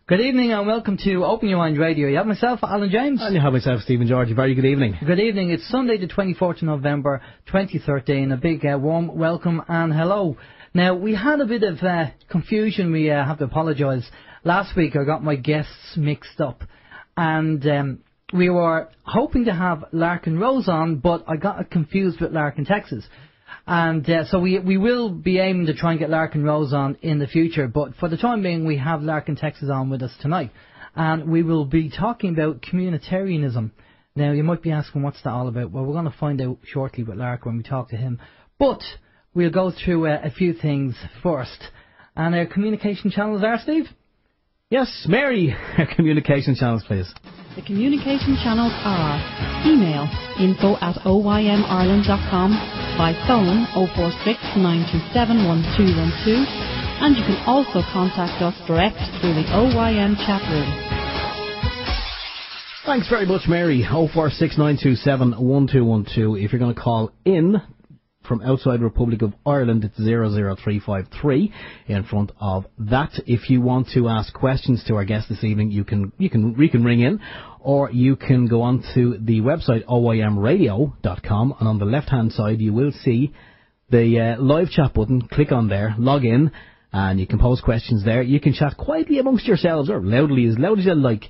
Good evening and welcome to Open Your Mind Radio. You have myself, Alan James. And you have myself, Stephen George. Very good evening. Good evening. It's Sunday the 24th of November 2013. A big warm welcome and hello. Now, we had a bit of confusion. We have to apologise. Last week I got my guests mixed up. And we were hoping to have Lark and Rose on, but I got confused with Lark in Texas. And so we will be aiming to try and get Lark and Rose on in the future. But for the time being, we have Lark and Texas on with us tonight. And we will be talking about Communitarianism. Now, you might be asking, what's that all about? Well, we're going to find out shortly with Lark when we talk to him. But we'll go through a few things first. And our communication channels are, Steve? Yes, Mary, communication channels, please. The communication channels are email info@oymireland.com, by phone 046 927 1212, and you can also contact us direct through the OYM chat room. Thanks very much, Mary. 046 927 1212. If you're going to call in from outside the Republic of Ireland, it's 00353 in front of that. If you want to ask questions to our guest this evening, you can ring in, or you can go on to the website oymradio.com, and on the left hand side you will see the live chat button. Click on there, log in, and you can pose questions there. You can chat quietly amongst yourselves, or loudly, as loud as you like.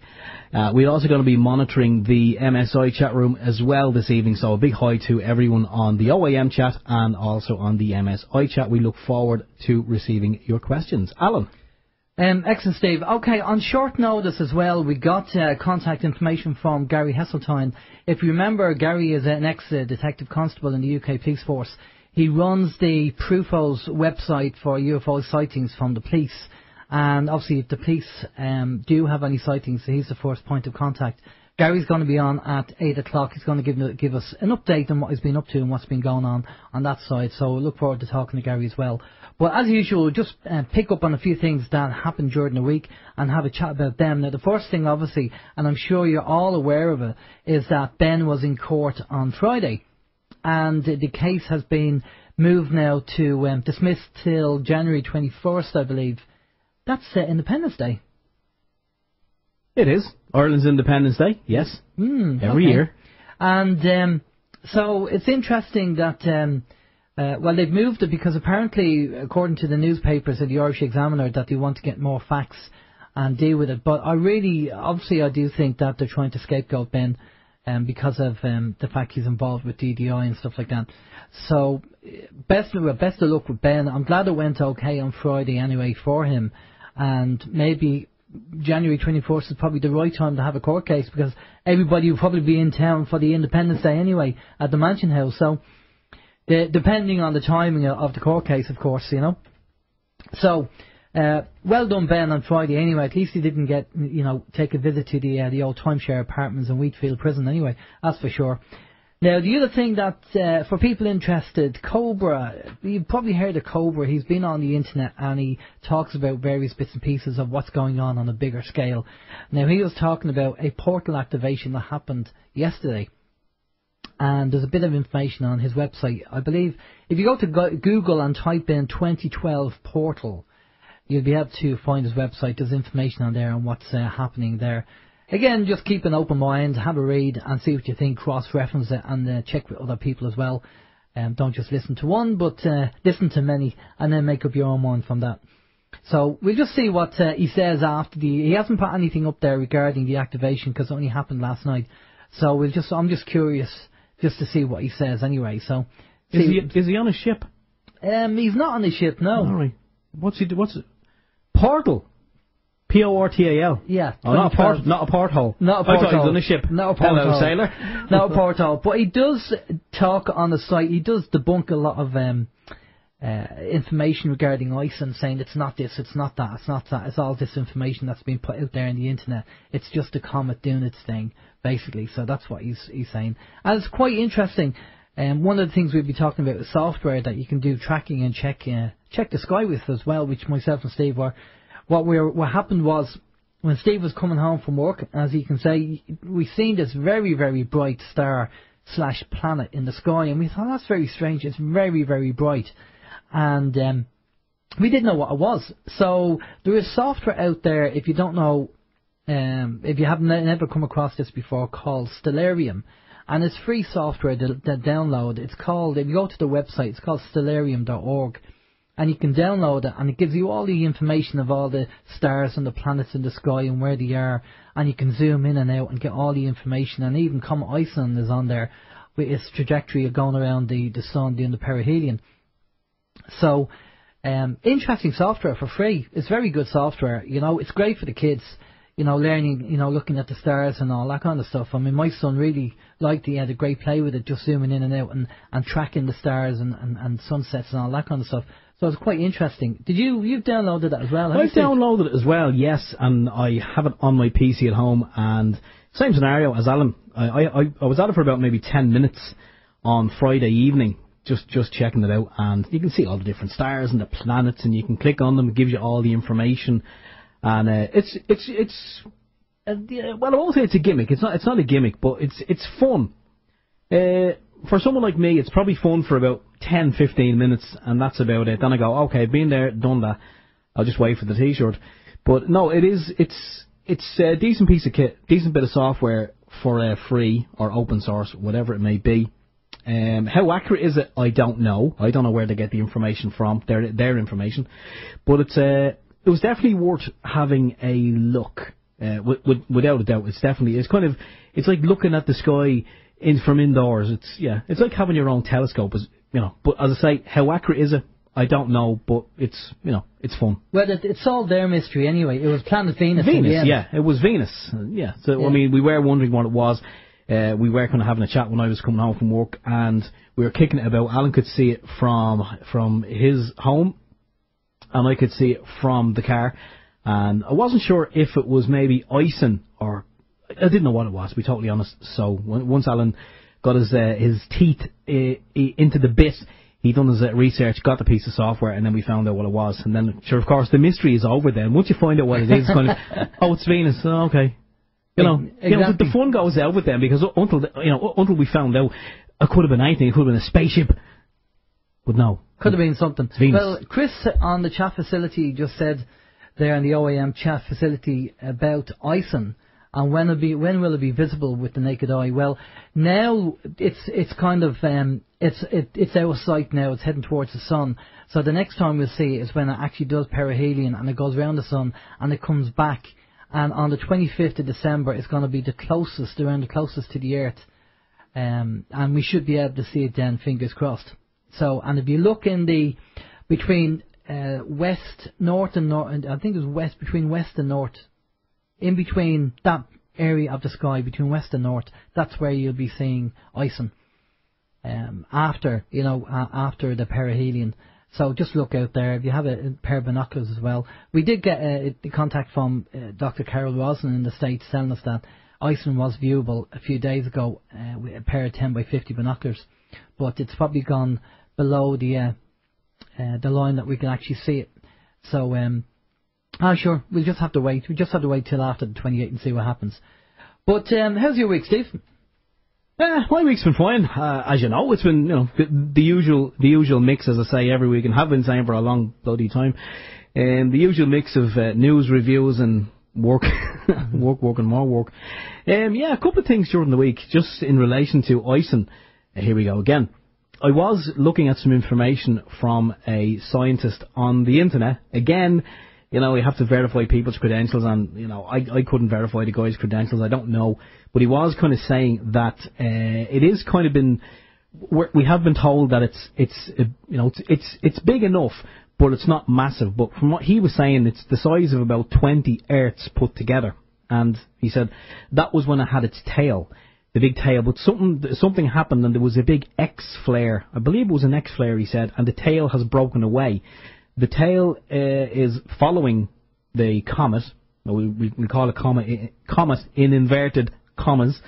We're also going to be monitoring the MSI chat room as well this evening, so a big hi to everyone on the OYM chat and also on the MSI chat. We look forward to receiving your questions. Alan? Excellent, Steve. Okay, on short notice as well, we got contact information from Gary Heseltine. If you remember, Gary is an ex-detective constable in the UK Police Force. He runs the Prufos website for UFO sightings from the police. And obviously, if the police do have any sightings, he's the first point of contact. Gary's going to be on at 8 o'clock. He's going to give us an update on what he's been up to and what's been going on that side. So we'll look forward to talking to Gary as well. But as usual, just pick up on a few things that happened during the week and have a chat about them. Now, the first thing, obviously, and I'm sure you're all aware of it, is that Ben was in court on Friday. And the case has been moved now to dismissed till January 21st, I believe. That's Independence Day. It is. Ireland's Independence Day, yes. Every year. And so it's interesting that, they've moved it because apparently, according to the newspapers and the Irish Examiner, that they want to get more facts and deal with it. But I do think that they're trying to scapegoat Ben because of the fact he's involved with DDI and stuff like that. So best of luck with Ben. I'm glad it went okay on Friday anyway for him. And maybe January 24th is probably the right time to have a court case because everybody will probably be in town for the Independence Day anyway at the Mansion House. So depending on the timing of the court case, of course, you know. So well done, Ben, on Friday anyway. At least he didn't take a visit to the old timeshare apartments in Wheatfield Prison anyway. That's for sure. Now, the other thing that, for people interested, Cobra, you've probably heard of Cobra. He's been on the internet and he talks about various bits and pieces of what's going on a bigger scale. Now, he was talking about a portal activation that happened yesterday. And there's a bit of information on his website. I believe if you go to Google and type in 2012 portal, you'll be able to find his website. There's information on there on what's happening there. Again, just keep an open mind, have a read and see what you think, cross-reference it and check with other people as well. Don't just listen to one, but listen to many and then make up your own mind from that. So we'll just see what he says after he hasn't put anything up there regarding the activation because it only happened last night. So I'm just curious just to see what he says anyway. So is he on a ship? He's not on a ship, no. All right. What's it? Portal. Portal. Yeah. Oh, not a porthole. Not a porthole. I thought he was on a ship. Not a porthole. Hello, sailor. Not a porthole. But he does talk on the site. He does debunk a lot of information regarding Iceland, saying it's not this, it's not that, it's not that. It's all this information that's been put out there on the internet. It's just a comet doing its thing, basically. So that's what he's saying. And it's quite interesting. One of the things we'll be talking about is software that you can do tracking and check the sky with as well, which myself and Steve were. What happened was, when Steve was coming home from work, as you can say, we seen this very, very bright star / planet in the sky, and we thought, that's very strange, it's very, very bright. And we didn't know what it was. So there is software out there, if you don't know, if you haven't never come across this before, called Stellarium. And it's free software to download. It's called, if you go to the website, it's called stellarium.org. And you can download it, and it gives you all the information of all the stars and the planets in the sky and where they are. And you can zoom in and out and get all the information. And even Comet Iceland is on there with its trajectory of going around the sun doing the perihelion. So, interesting software for free. It's very good software. You know, it's great for the kids. You know, learning, you know, looking at the stars and all that kind of stuff. I mean, my son really liked it. He had a great play with it, just zooming in and out and tracking the stars and sunsets and all that kind of stuff. So it's quite interesting. You've downloaded that as well? I've downloaded it as well, yes, and I have it on my PC at home. And same scenario as Alan. I was at it for about maybe 10 minutes on Friday evening, just checking it out, and you can see all the different stars and the planets, and you can click on them. It gives you all the information. And well, I won't say it's a gimmick. It's not a gimmick, but it's fun. For someone like me, it's probably fun for about 10-15 minutes, and that's about it. Then I go, okay, been there, done that. I'll just wait for the T-shirt. But no, it's a decent piece of kit, decent bit of software for free or open source, whatever it may be. How accurate is it? I don't know. I don't know where they get the information from. Their information, but it was definitely worth having a look. Without a doubt, it's like looking at the sky from indoors. It's like having your own telescope, you know. But as I say, how accurate is it? I don't know, but it's fun. Well, it solved their mystery anyway. It was Planet Venus. It was Venus. So yeah. I mean, we were wondering what it was. We were kind of having a chat when I was coming home from work, and we were kicking it about. Alan could see it from his home, and I could see it from the car, and I wasn't sure if it was maybe icing or I didn't know what it was, to be totally honest. So once Alan got his teeth into the bit, he done his research, got the piece of software, and then we found out what it was. And then, sure, of course, the mystery is over then. Once you find out what it is, it's kind of, oh, it's Venus. Oh, okay. You know, the fun goes out with them, because until we found out, it could have been anything. It could have been a spaceship. But no. Could have been something. Well, Chris on the chat facility just said there in the OYM chat facility about icing. And when will it be visible with the naked eye? Well, now it's kind of it's out of sight now. It's heading towards the sun. So the next time we'll see it is when it actually does perihelion and it goes around the sun and it comes back. And on the 25th of December, it's going to be around the closest to the Earth, and we should be able to see it then. Fingers crossed. So, and if you look in between north and north, I think it's between west and north. In between that area of the sky, between west and north, that's where you'll be seeing icing after the perihelion. So just look out there. If you have a pair of binoculars as well. We did get a contact from Dr. Carol Roslin in the States telling us that icing was viewable a few days ago with a pair of 10 by 50 binoculars, but it's probably gone below the line that we can actually see it. So sure, we'll just have to wait. We just have to wait till after the 28th and see what happens. But how's your week, Steve? My week's been fine. As you know, it's been the usual mix, as I say every week, and have been saying for a long bloody time. The usual mix of news, reviews, and work, work, and more work. A couple of things during the week, just in relation to icing. Here we go again. I was looking at some information from a scientist on the internet. Again, you have to verify people's credentials, and I couldn't verify the guy's credentials. I don't know, but he was kind of saying that it is kind of been. We have been told that it's big enough, but it's not massive. But from what he was saying, it's the size of about 20 Earths put together. And he said that was when it had its tail, the big tail. But something happened, and there was a big X flare. I believe it was an X flare. He said, and the tail has broken away. The tail is following the comet. We call it comet in inverted commas.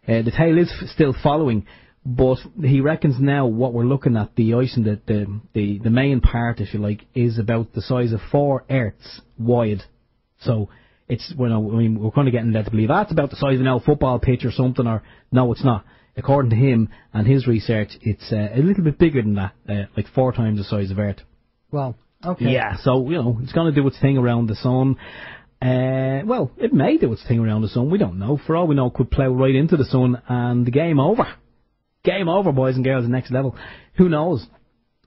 The tail is still following, but he reckons now what we're looking at, the ice and the main part, if you like, is about the size of 4 Earths wide. So it's we're kind of getting led to believe that's about the size of a football pitch or something, or no, it's not. According to him and his research, it's a little bit bigger than that, like 4 times the size of Earth. Well, Okay. Yeah, so, it's going to do its thing around the sun. Well, it may do its thing around the sun. We don't know. For all we know, it could plough right into the sun and the game over. Game over, boys and girls, the next level. Who knows?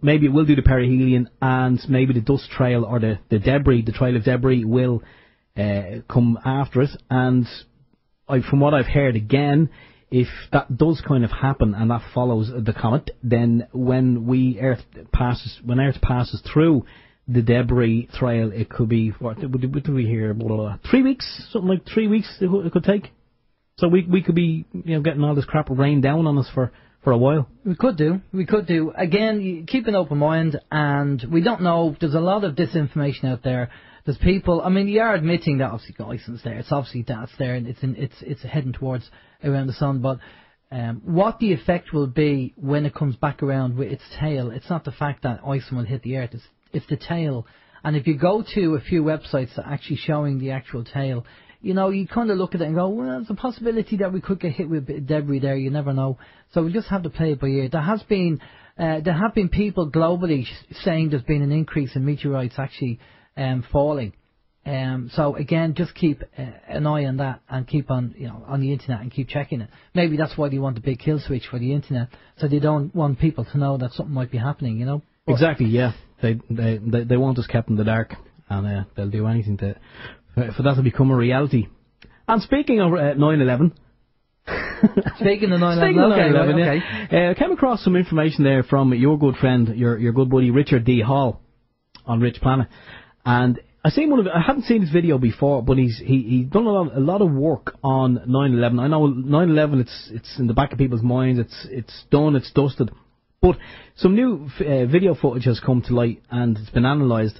Maybe it will do the perihelion, and maybe the dust trail or the debris, the trail of debris will come after it. And from what I've heard, again, if that does kind of happen and that follows the comet, then when Earth passes through the debris trail, it could be, what do we hear, 3 weeks, something like 3 weeks it could take. So we could be, getting all this crap rained down on us for a while. We could do. Again, keep an open mind, and we don't know. There's a lot of disinformation out there. There's people. I mean, you are admitting that obviously Iceland's there. It's obviously that's there, and it's heading towards around the sun. But what the effect will be when it comes back around with its tail, it's not the fact that Iceland will hit the Earth. It's the tail. And if you go to a few websites that are actually showing the actual tail, you kind of look at it and go, well, there's a possibility that we could get hit with a bit of debris there. You never know. So we just have to play it by ear. There have been people globally saying there's been an increase in meteorites actually falling. So again, just keep an eye on that and keep on the internet and keep checking it. Maybe that's why they want a big kill switch for the internet, so they don't want people to know that something might be happening. Exactly. Yeah. They want us kept in the dark, and they'll do anything for that to become a reality. And speaking of 9/11. Speaking of 9/11, okay. I came across some information there from your good friend, your good buddy Richard D. Hall on Rich Planet, and I hadn't seen his video before, but he's done a lot of work on 9/11. I know 9/11, it's in the back of people's minds. It's done, it's dusted, but some new video footage has come to light and it's been analysed.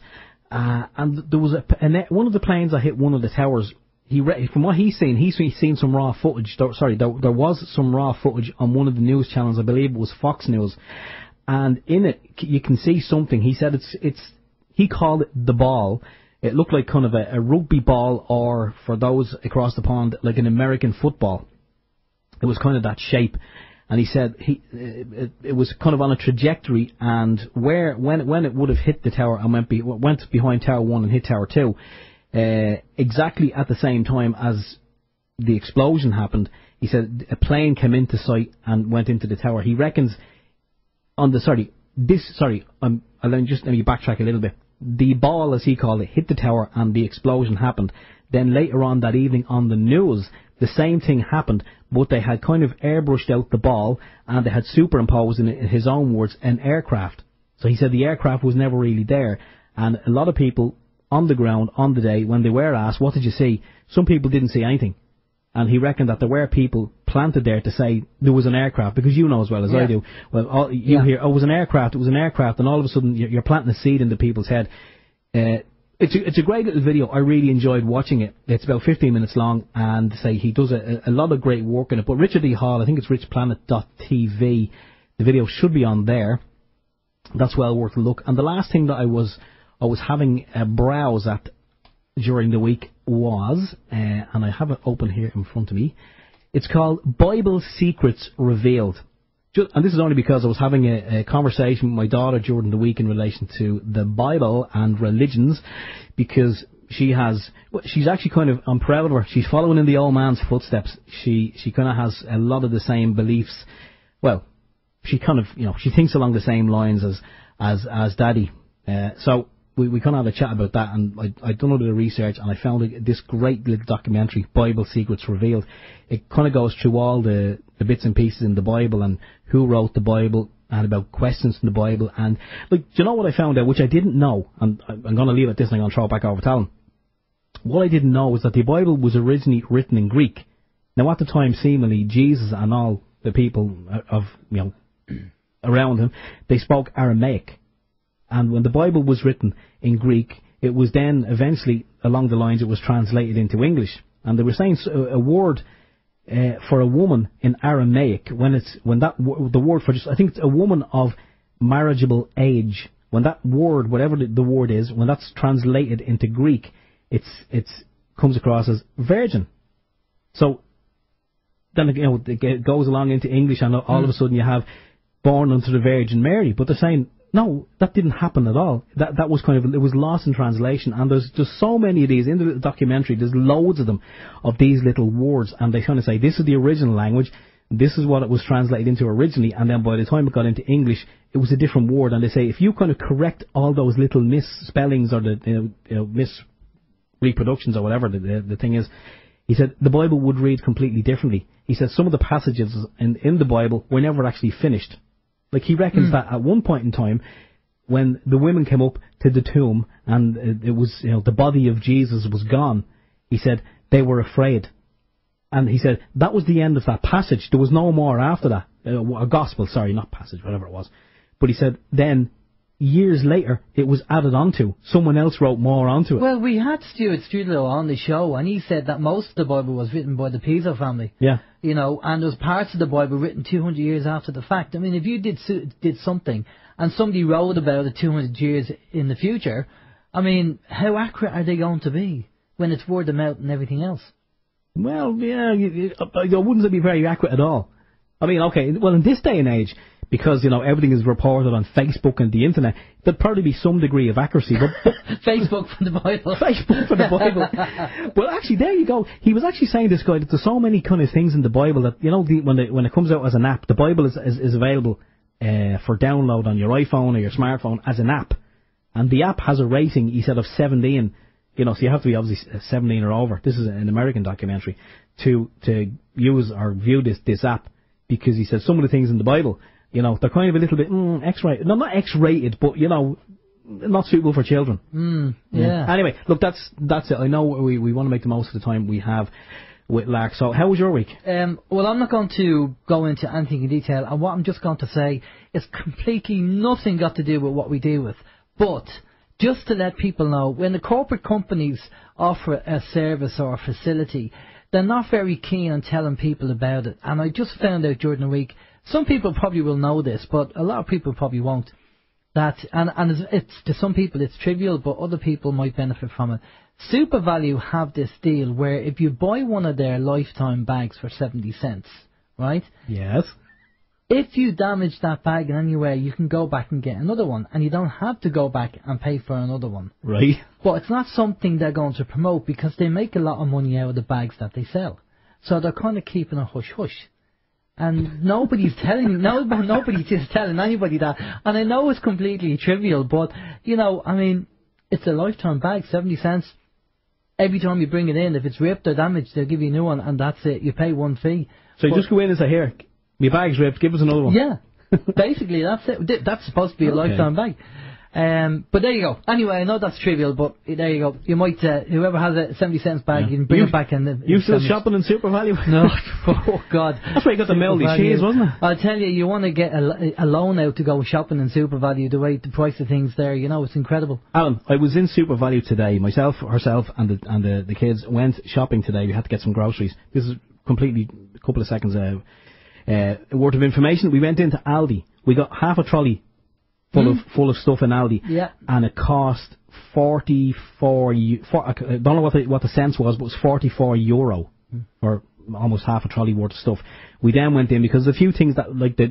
And there was one of the planes that hit one of the towers. From what he's seen some raw footage. There was some raw footage on one of the news channels. I believe it was Fox News, and in it you can see something. He said he called it the ball. It looked like kind of a rugby ball, or for those across the pond, like an American football. It was kind of that shape. And he said it was kind of on a trajectory, and when it would have hit the tower and went behind Tower 1 and hit Tower 2, exactly at the same time as the explosion happened, he said a plane came into sight and went into the tower. He reckons let me backtrack a little bit. The ball, as he called it, hit the tower and the explosion happened. Then later on that evening on the news, the same thing happened, but they had kind of airbrushed out the ball and they had superimposed, in his own words, an aircraft. So he said the aircraft was never really there, and a lot of people on the ground on the day, when they were asked, what did you see? Some people didn't see anything. And he reckoned that there were people planted there to say there was an aircraft, because you know as well as I do. Well, you hear, it was an aircraft, and all of a sudden you're planting a seed into people's head. It's a great little video. I really enjoyed watching it. It's about 15 minutes long, and he does a lot of great work in it. But Richard E. Hall, I think it's richplanet.tv. The video should be on there. That's well worth a look. And the last thing that I was having a browse at during the week was, and I have it open here in front of me, it's called Bible Secrets Revealed. And this is only because I was having a conversation with my daughter during the week in relation to the Bible and religions, because she's actually kind of, I'm proud of her, she's following in the old man's footsteps. She kind of has a lot of the same beliefs. Well, she kind of, she thinks along the same lines as Daddy. So we kind of had a chat about that, and I'd done a bit of research, and I found this great little documentary, Bible Secrets Revealed. It kind of goes through all the bits and pieces in the Bible and who wrote the Bible and about questions in the Bible. And do you know what I found out, which I didn't know, and I'm going to leave it at this and I'm going to throw it back over to Alan. What I didn't know was that the Bible was originally written in Greek. Now at the time, seemingly, Jesus and all the people around him, they spoke Aramaic. And when the Bible was written in Greek, it was then eventually, along the lines, it was translated into English. And they were saying a word for a woman in Aramaic, the word for just, I think it's a woman of marriageable age, when that word, whatever the word is, when that's translated into Greek, it's comes across as virgin. So then it goes along into English, and all of a sudden you have born unto the Virgin Mary. But they're saying No, that didn't happen at all. That was kind of, it was lost in translation, and there's just so many of these in the documentary. There's loads of them, of these little words, and they kind of say this is the original language, this is what it was translated into originally, and then by the time it got into English, it was a different word. And they say if you kind of correct all those little misspellings or the misreproductions or whatever the thing is, he said the Bible would read completely differently. He said some of the passages in the Bible were never actually finished. Like, he reckons that at one point in time, when the women came up to the tomb and it was, the body of Jesus was gone, he said they were afraid. And he said that was the end of that passage. There was no more after that. A gospel, sorry, not passage, whatever it was. But he said then, years later, it was added onto. Someone else wrote more onto it. Well, we had Stuart Strudlow on the show, and he said that most of the Bible was written by the Piso family. Yeah. And there was parts of the Bible written 200 years after the fact. I mean, if you did something, and somebody wrote about it 200 years in the future, I mean, how accurate are they going to be when it's word of mouth and everything else? Well, yeah, I wouldn't say be very accurate at all. I mean, okay, well, in this day and age, because, everything is reported on Facebook and the internet, there'd probably be some degree of accuracy. But Facebook for the Bible. Facebook for the Bible. Well, actually, there you go. He was actually saying, this guy, that there's so many kind of things in the Bible that, when it comes out as an app, the Bible is available for download on your iPhone or your smartphone as an app. And the app has a rating, he said, of 17. So you have to be obviously 17 or over. This is an American documentary to use or view this app, because he said some of the things in the Bible, they're kind of a little bit X-rated. No, not X-rated, but not suitable for children. Yeah. Anyway, look, that's it. I know we want to make the most of the time we have with Lark. So, how was your week? Well, I'm not going to go into anything in detail, and what I'm just going to say is completely nothing got to do with what we deal with, but just to let people know, when the corporate companies offer a service or a facility, they're not very keen on telling people about it. And I just found out during the week, some people probably will know this, but a lot of people probably won't. That and it's to some people it's trivial, but other people might benefit from it. SuperValu have this deal where if you buy one of their lifetime bags for 70 cents, right? Yes. If you damage that bag in any way, you can go back and get another one, and you don't have to go back and pay for another one. Right. But it's not something they're going to promote, because they make a lot of money out of the bags that they sell. So they're kind of keeping a hush-hush. And nobody's just telling anybody that. And I know it's completely trivial, but, it's a lifetime bag, 70 cents. Every time you bring it in, if it's ripped or damaged, they'll give you a new one, and that's it. You pay one fee. So you just go in and say, here, my bag's ripped, give us another one. Yeah, basically that's it. That's supposed to be a lifetime bag. But there you go. Anyway, I know that's trivial, but there you go. You might, whoever has a 70 cents bag, you can bring it back and... You still shopping in SuperValu? No. Oh, God. That's where you got the mouldy cheese, wasn't it? I'll tell you, you want to get a loan out to go shopping in SuperValu, the price of things there, it's incredible. Alan, I was in SuperValu today. Myself, herself, and the kids went shopping today. We had to get some groceries. This is completely a couple of seconds worth of information. We went into Aldi. We got half a trolley full of stuff in Aldi. Yeah. And it cost 44. I don't know what the cents was, but it was 44 euro for almost half a trolley worth of stuff. We then went in because there's a few things that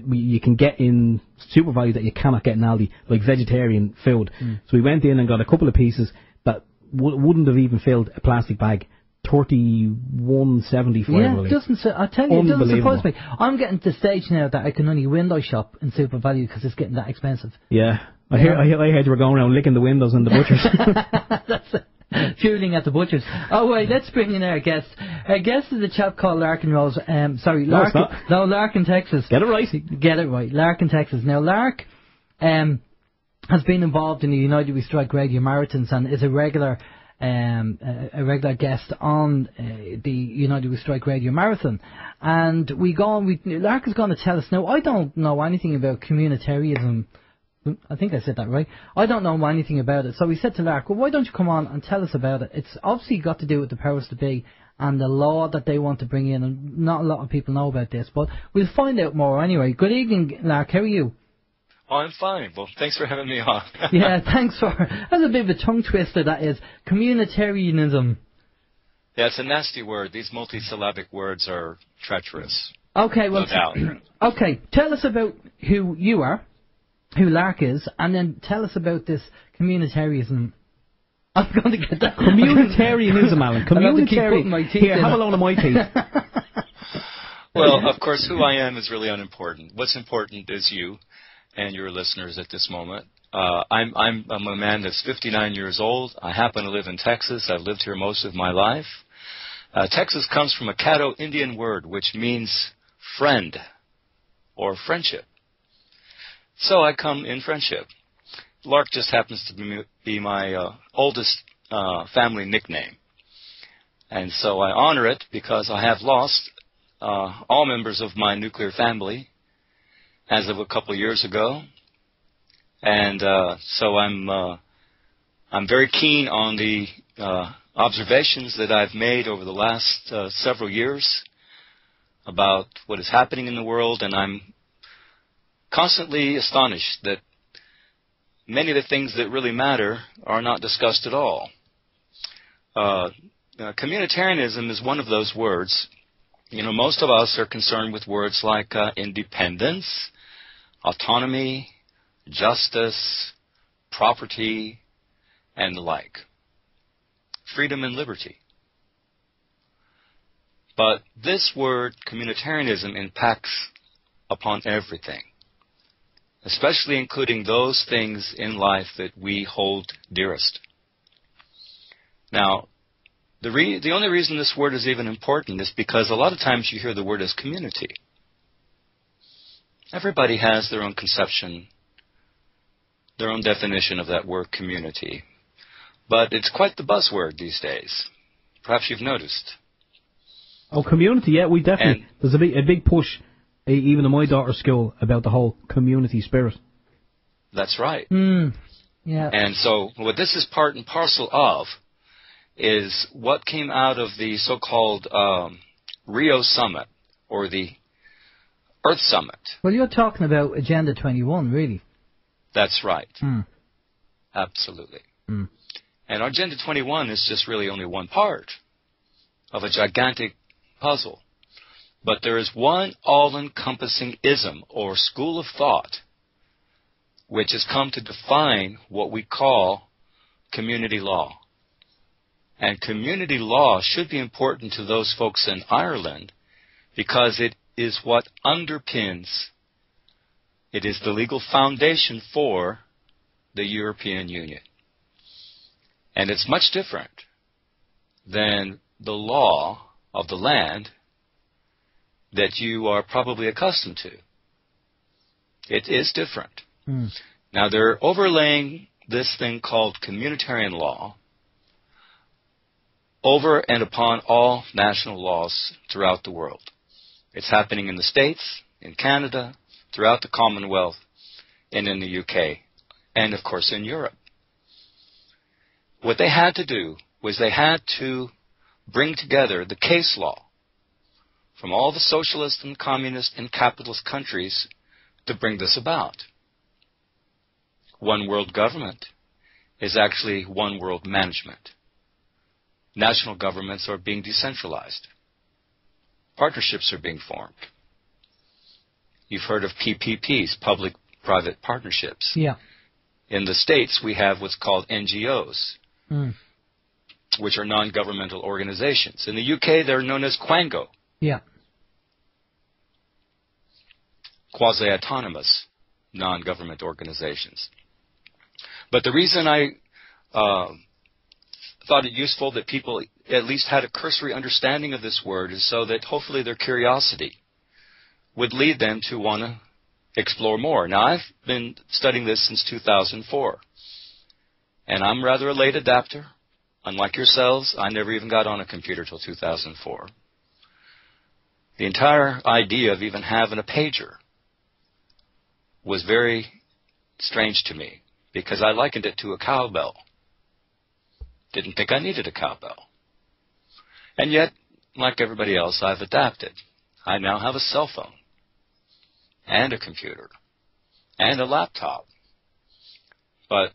you can get in SuperValu that you cannot get in Aldi, like vegetarian food. So we went in and got a couple of pieces that wouldn't have even filled a plastic bag. 31.75. Yeah, I tell you, it doesn't surprise me. I'm getting to the stage now that I can only window shop in SuperValu because it's getting that expensive. Yeah, I heard you were going around licking the windows in the butchers. That's it. Fueling at the butchers. Oh wait, let's bring in our guest. Our guest is a chap called Lark and Rose. Lark. No, Lark in Texas. Get it right. Get it right. Lark in Texas. Now, Lark has been involved in the United We Strike Radio Marathons and is a regular guest on the United We Strike Radio Marathon. And Lark is going to tell us now. I don't know anything about communitarianism. I think I said that right. I don't know anything about it. So we said to Lark, well, why don't you come on and tell us about it? It's obviously got to do with the powers to be and the law that they want to bring in. And not a lot of people know about this, but we'll find out more anyway. Good evening, Lark. How are you? Oh, I'm fine. Well, thanks for having me on. Yeah, thanks for... That's a bit of a tongue twister, that is. Communitarianism. Yeah, it's a nasty word. These multisyllabic words are treacherous. Okay, well... No doubt. Okay, tell us about who you are. who Lark is, and then tell us about this communitarianism. I'm going to get that. Communitarianism, Alan. Communitarianism. Here, have a load of my teeth. Well, of course, who I am is really unimportant. What's important is you and your listeners at this moment. I'm a man that's 59 years old. I happen to live in Texas. I've lived here most of my life. Texas comes from a Caddo Indian word, which means friend or friendship. So I come in friendship. Lark just happens to be my oldest family nickname. And so I honor it because I have lost all members of my nuclear family as of a couple of years ago. And so I'm very keen on the observations that I've made over the last several years about what is happening in the world, and I'm constantly astonished that many of the things that really matter are not discussed at all. Communitarianism is one of those words. You know, most of us are concerned with words like independence, autonomy, justice, property, and the like. Freedom and liberty. But this word, communitarianism, impacts upon everything, especially including those things in life that we hold dearest. Now, the only reason this word is even important is because a lot of times you hear the word as community. Everybody has their own conception, their own definition of that word community. But it's quite the buzzword these days. Perhaps you've noticed. Oh, community, yeah, we definitely. There's a big push, even in my daughter's school, about the whole community spirit. That's right. Yeah. And so what this is part and parcel of is what came out of the so-called Rio Summit, or the Earth Summit. Well, you're talking about Agenda 21, really. That's right. Absolutely. And Agenda 21 is just really only one part of a gigantic puzzle. But there is one all-encompassing ism, or school of thought, which has come to define what we call community law. And community law should be important to those folks in Ireland because it is what underpins, it is the legal foundation for the European Union. And it's much different than the law of the land that you are probably accustomed to. It is different. Now, they're overlaying this thing called communitarian law over and upon all national laws throughout the world. It's happening in the States, in Canada, throughout the Commonwealth, and in the UK, and of course in Europe. What they had to do was they had to bring together the case law from all the socialist and communist and capitalist countries to bring this about. One world government is actually one world management. National governments are being decentralized. Partnerships are being formed. You've heard of PPPs, public-private partnerships. Yeah. In the States, we have what's called NGOs, which are non-governmental organizations. In the UK, they're known as Quango. Yeah. Quasi-autonomous non-government organizations. But the reason I thought it useful that people at least had a cursory understanding of this word is so that hopefully their curiosity would lead them to want to explore more. Now, I've been studying this since 2004, and I'm rather a late adapter. Unlike yourselves, I never even got on a computer till 2004. The entire idea of even having a pager was very strange to me because I likened it to a cowbell. Didn't think I needed a cowbell. And yet, like everybody else, I've adapted. I now have a cell phone and a computer and a laptop. But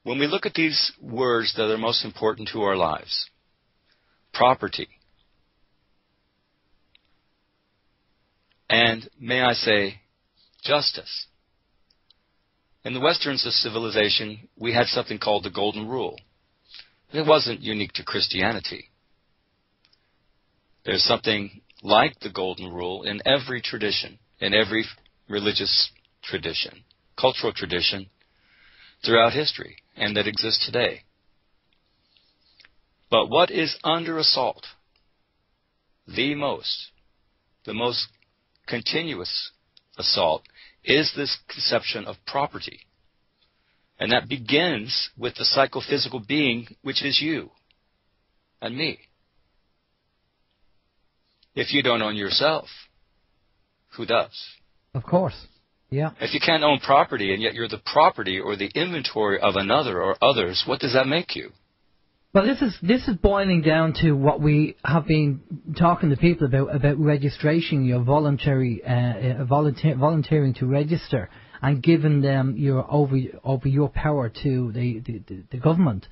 when we look at these words that are most important to our lives, property, and may I say, justice, In the Western civilization, we had something called the Golden Rule. It wasn't unique to Christianity. There's something like the Golden Rule in every tradition, in every religious tradition, cultural tradition throughout history, and that exists today. But what is under assault? The most continuous assault is this conception of property. And that begins with the psychophysical being, which is you and me. If you don't own yourself, who does? Of course. Yeah. If you can't own property and yet you're the property or the inventory of another or others, what does that make you? Well, this is boiling down to what we have been talking to people about registration, your volunteering to register, and giving them over your power to the government.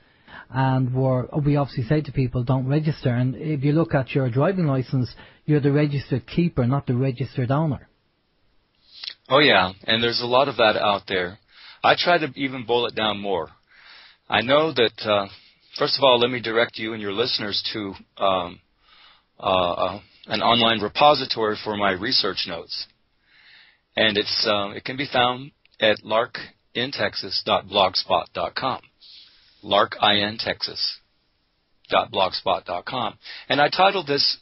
And we obviously say to people, don't register. And if you look at your driving license, you're the registered keeper, not the registered owner. Oh yeah, and there's a lot of that out there. I try to even boil it down more. I know that. First of all, let me direct you and your listeners to an online repository for my research notes. And it can be found at larkintexas.blogspot.com. larkintexas.blogspot.com. And I titled this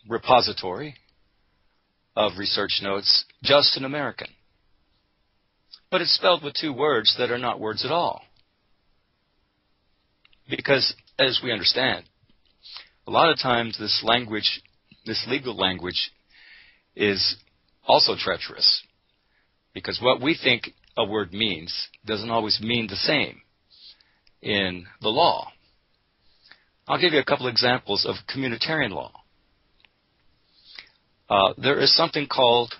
repository of research notes, Just an American. But it's spelled with two words that are not words at all. Because, as we understand, a lot of times this legal language, is also treacherous. Because what we think a word means doesn't always mean the same in the law. I'll give you a couple examples of communitarian law. There is something called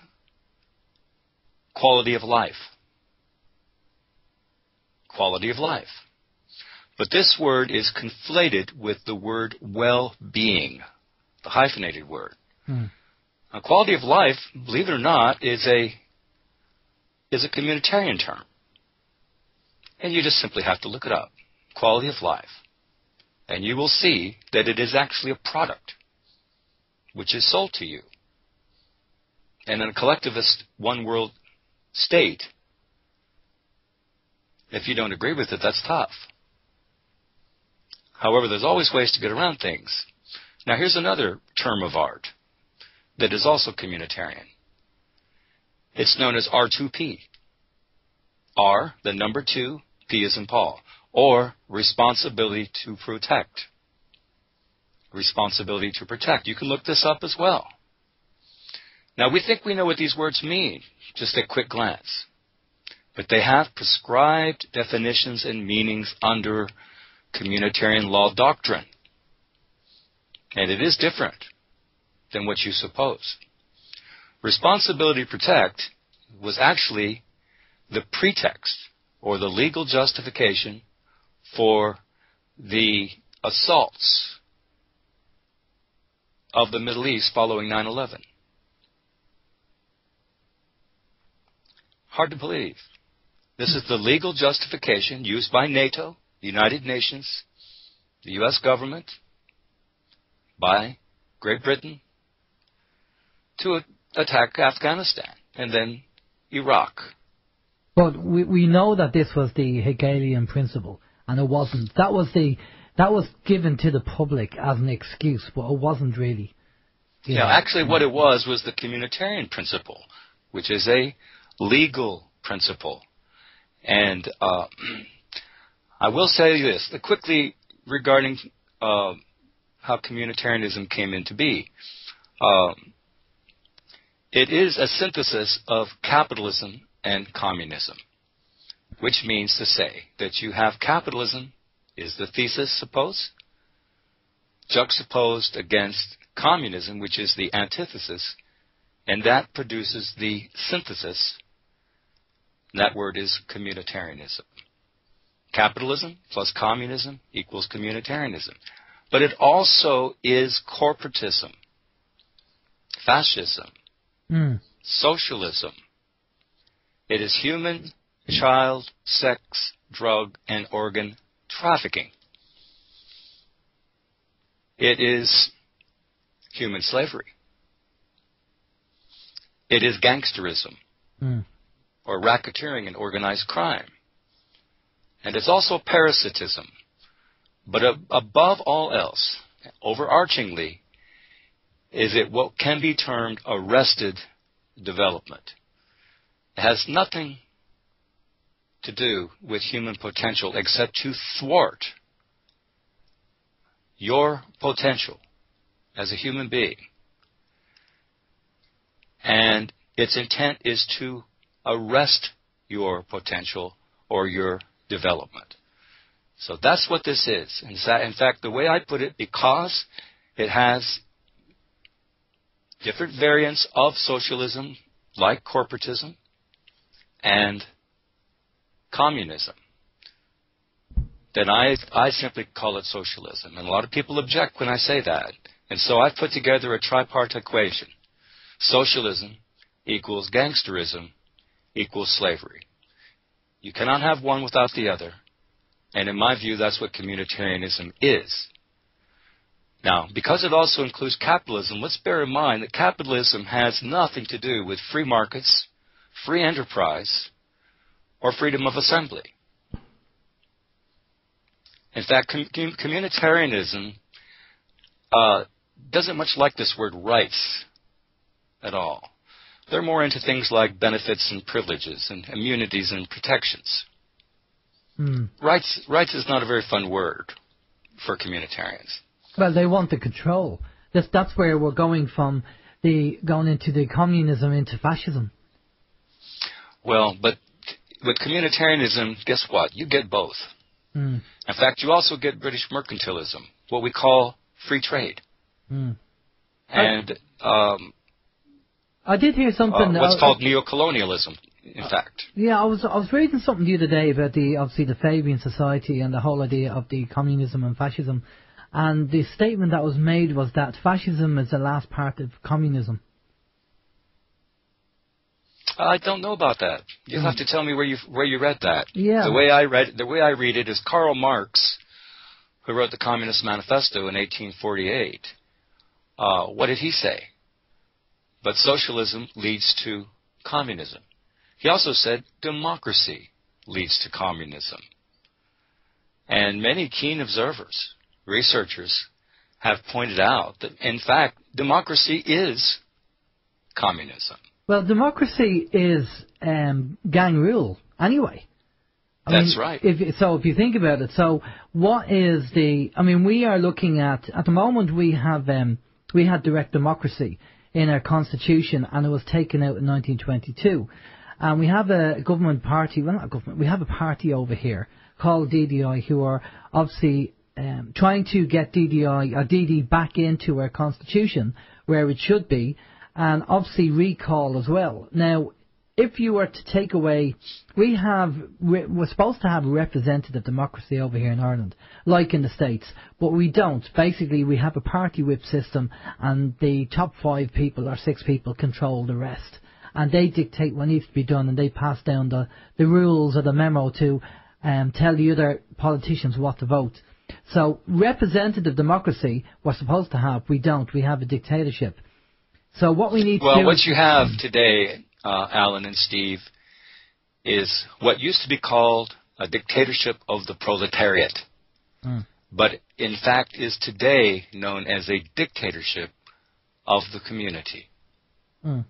quality of life. Quality of life. But this word is conflated with the word well-being, the hyphenated word. Now, quality of life, believe it or not, is a communitarian term. And you just simply have to look it up. Quality of life. And you will see that it is actually a product which is sold to you. And in a collectivist one-world state, if you don't agree with it, that's tough. However, there's always ways to get around things. Now, here's another term of art that is also communitarian. It's known as R2P. R, the number 2, P as in Paul. Or responsibility to protect. Responsibility to protect. You can look this up as well. Now, we think we know what these words mean, just at quick glance. But they have prescribed definitions and meanings under communitarian law doctrine. And it is different than what you suppose. Responsibility to protect was actually the pretext or the legal justification for the assaults of the Middle East following 9/11. Hard to believe. This is the legal justification used by NATO, the United Nations, the U.S. government, by Great Britain, to attack Afghanistan and then Iraq. But we know that this was the Hegelian principle, and it wasn't. That was given to the public as an excuse, but it wasn't really. Actually what it was the communitarian principle, which is a legal principle. And I will say this, quickly regarding how communitarianism came into being. It is a synthesis of capitalism and communism, which means to say that you have capitalism, is the thesis, suppose, juxtaposed against communism, which is the antithesis, and that produces the synthesis. That word is communitarianism. Capitalism plus communism equals communitarianism. But it also is corporatism, fascism, socialism, It is human, child, sex, drug, and organ trafficking. It is human slavery. It is gangsterism, or racketeering and organized crime. And it's also parasitism. But above all else, overarchingly, is it what can be termed arrested development. It has nothing to do with human potential except to thwart your potential as a human being. And its intent is to arrest your potential or your development. So that's what this is. In fact, the way I put it, because it has different variants of socialism, like corporatism and communism, then I simply call it socialism. And a lot of people object when I say that. And so I've put together a tripartite equation. Socialism equals gangsterism equals slavery. You cannot have one without the other. And in my view, that's what communitarianism is. Now, because it also includes capitalism, let's bear in mind that capitalism has nothing to do with free markets, free enterprise, or freedom of assembly. In fact, communitarianism doesn't much like this word rights at all. They're more into things like benefits and privileges and immunities and protections. Rights is not a very fun word for communitarians. Well, they want the control. That's where we're going from going into the communism into fascism. Well, but with communitarianism, guess what? You get both. In fact, you also get British mercantilism, what we call free trade. And I did hear something. What's called neocolonialism, in fact. Yeah, I was reading something the other day about the Fabian Society and the whole idea of the communism and fascism. And the statement that was made was that fascism is the last part of communism. I don't know about that. You'll have to tell me where you read that. Yeah. The way I read it is Karl Marx, who wrote the Communist Manifesto in 1848. What did he say? But socialism leads to communism. He also said democracy leads to communism. And many keen observers, researchers, have pointed out that, in fact, democracy is communism. Well, democracy is gang rule, anyway. That's right. If you think about it, so what is we are looking at the moment we had direct democracy in our constitution, and it was taken out in 1922. And we have a government party, well, not a government, we have a party over here called DDI who are obviously trying to get DD back into our constitution where it should be, and obviously recall as well. Now, if you were to take away, we're supposed to have representative democracy over here in Ireland, like in the States, but we don't. Basically, we have a party whip system, and the top 5 people or 6 people control the rest. And they dictate what needs to be done, and they pass down the rules or the memo to tell the other politicians what to vote. So representative democracy we're supposed to have, we don't. We have a dictatorship. So what we need to do... Well, what you have today, Alan and Steve, is what used to be called a dictatorship of the proletariat, but in fact is today known as a dictatorship of the community. Now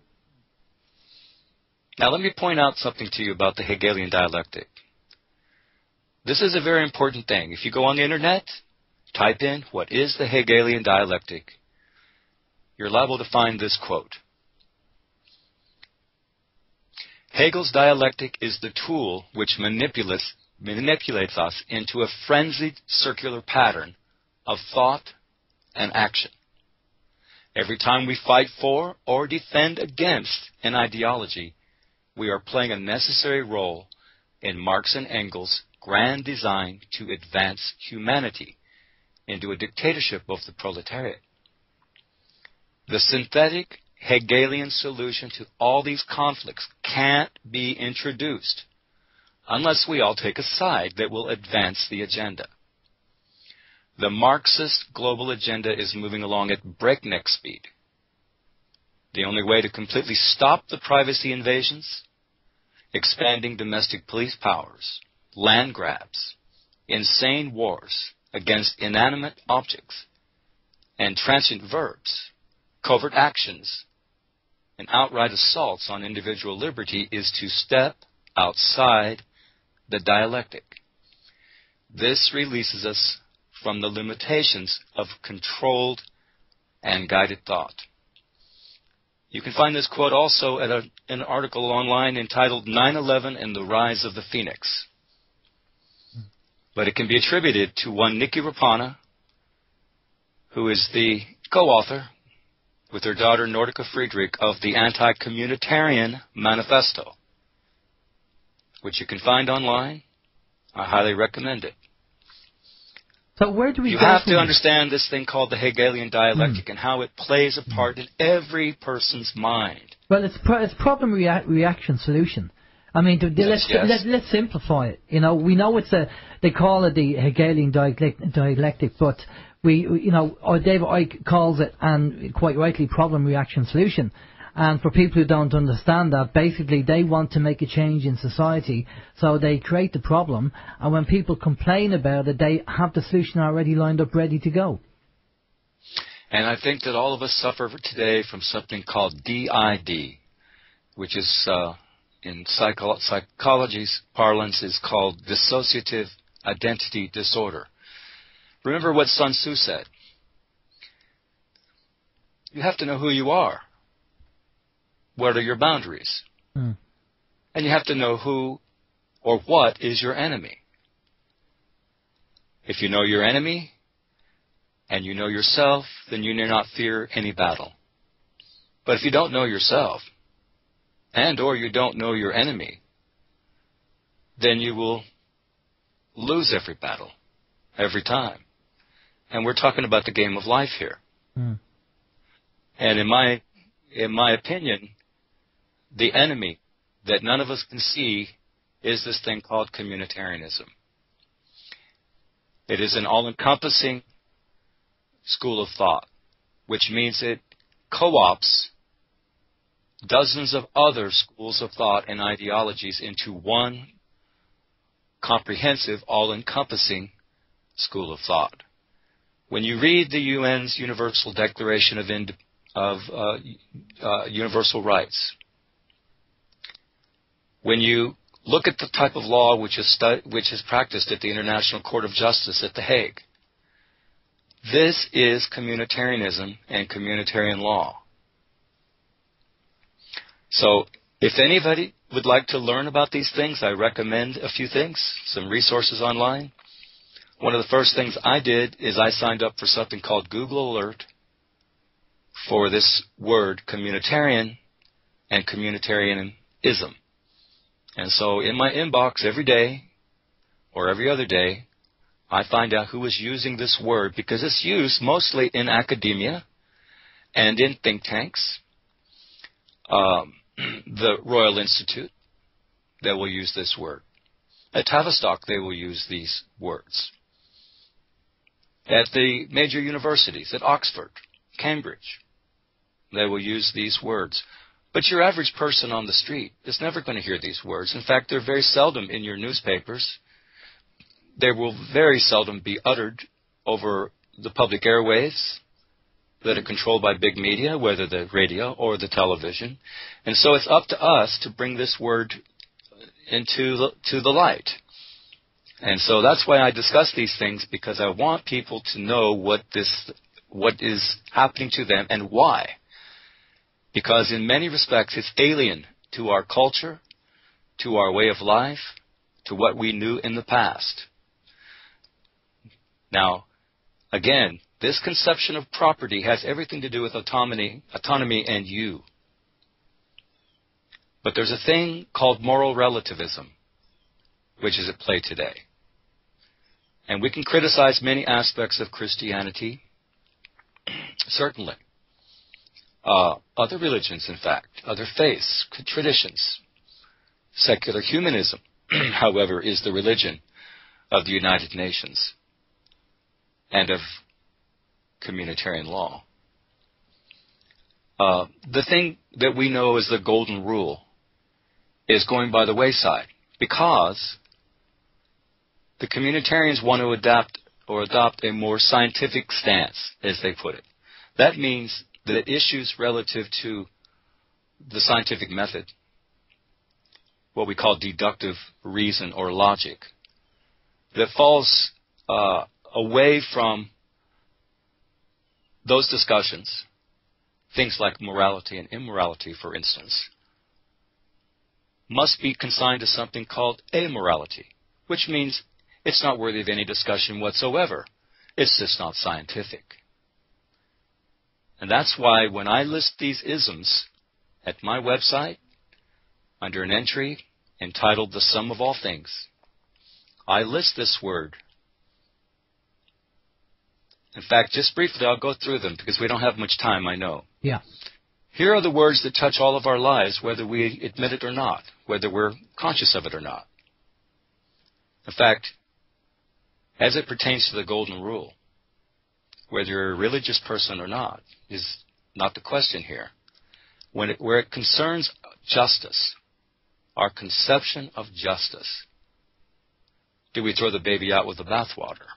let me point out something to you about the Hegelian dialectic. This is a very important thing. If you go on the internet, type in, what is the Hegelian dialectic? You're liable to find this quote. Hegel's dialectic is the tool which manipulates us into a frenzied circular pattern of thought and action. Every time we fight for or defend against an ideology, we are playing a necessary role in Marx and Engels' grand design to advance humanity into a dictatorship of the proletariat. The synthetic Hegelian solution to all these conflicts can't be introduced unless we all take a side that will advance the agenda. The Marxist global agenda is moving along at breakneck speed. The only way to completely stop the privacy invasions, expanding domestic police powers, land grabs, insane wars against inanimate objects, and transient verbs, covert actions, and outright assaults on individual liberty is to step outside the dialectic. This releases us from the limitations of controlled and guided thought. You can find this quote also at an article online entitled 9/11 and the Rise of the Phoenix. But it can be attributed to one Nikki Rapana, who is the co-author with her daughter Nordica Friedrich of the Anti-Communitarian Manifesto, which you can find online. I highly recommend it. So where do we You go have from to understand this thing called the Hegelian dialectic and how it plays a part in every person's mind. Well, it's problem reaction solution. I mean, let's simplify it. You know, we know they call it the Hegelian dialectic, but or David Icke calls it, and quite rightly, problem reaction solution. And for people who don't understand that, basically they want to make a change in society, so they create the problem, and when people complain about it, they have the solution already lined up, ready to go. And I think that all of us suffer today from something called DID, which is, in psychology's parlance, is called dissociative identity disorder. Remember what Sun Tzu said. You have to know who you are. What are your boundaries? And you have to know who or what is your enemy. If you know your enemy and you know yourself, then you need not fear any battle. But if you don't know yourself and or you don't know your enemy, then you will lose every battle, every time. And we're talking about the game of life here. And in my opinion, the enemy that none of us can see is this thing called communitarianism. It is an all-encompassing school of thought, which means it co-opts dozens of other schools of thought and ideologies into one comprehensive, all-encompassing school of thought. When you read the UN's Universal Declaration of Universal Rights, when you look at the type of law which is practiced at the International Court of Justice at The Hague, this is communitarianism and communitarian law. So if anybody would like to learn about these things, I recommend a few things, some resources online. One of the first things I did is I signed up for something called Google Alert for this word communitarian and communitarianism. And so in my inbox every day or every other day, I find out who is using this word, because it's used mostly in academia and in think tanks. The Royal Institute, they will use this word. At Tavistock, they will use these words. At the major universities, at Oxford, Cambridge, they will use these words. But your average person on the street is never going to hear these words. In fact, they're very seldom in your newspapers. They will very seldom be uttered over the public airwaves that are controlled by big media, whether the radio or the television. And so it's up to us to bring this word into the light. And so that's why I discuss these things, because I want people to know what is happening to them and why. Because in many respects it's alien to our culture, to our way of life, to what we knew in the past. Now, again, this conception of property has everything to do with autonomy and you. But there's a thing called moral relativism, which is at play today. And we can criticize many aspects of Christianity, certainly. other religions, in fact, other faiths, traditions. Secular humanism, however, is the religion of the United Nations and of communitarian law. The thing that we know as the golden rule is going by the wayside because the communitarians want to adopt a more scientific stance, as they put it. That means that issues relative to the scientific method, what we call deductive reason or logic, that falls away from those discussions, things like morality and immorality, for instance, must be consigned to something called amorality, which means it's not worthy of any discussion whatsoever. It's just not scientific. And that's why when I list these isms at my website, under an entry entitled The Sum of All Things, I list this word. In fact, just briefly, I'll go through them because we don't have much time, I know. Yeah. Here are the words that touch all of our lives, whether we admit it or not, whether we're conscious of it or not. In fact, as it pertains to the golden rule, whether you're a religious person or not, is not the question here. Where it concerns justice, our conception of justice, do we throw the baby out with the bathwater?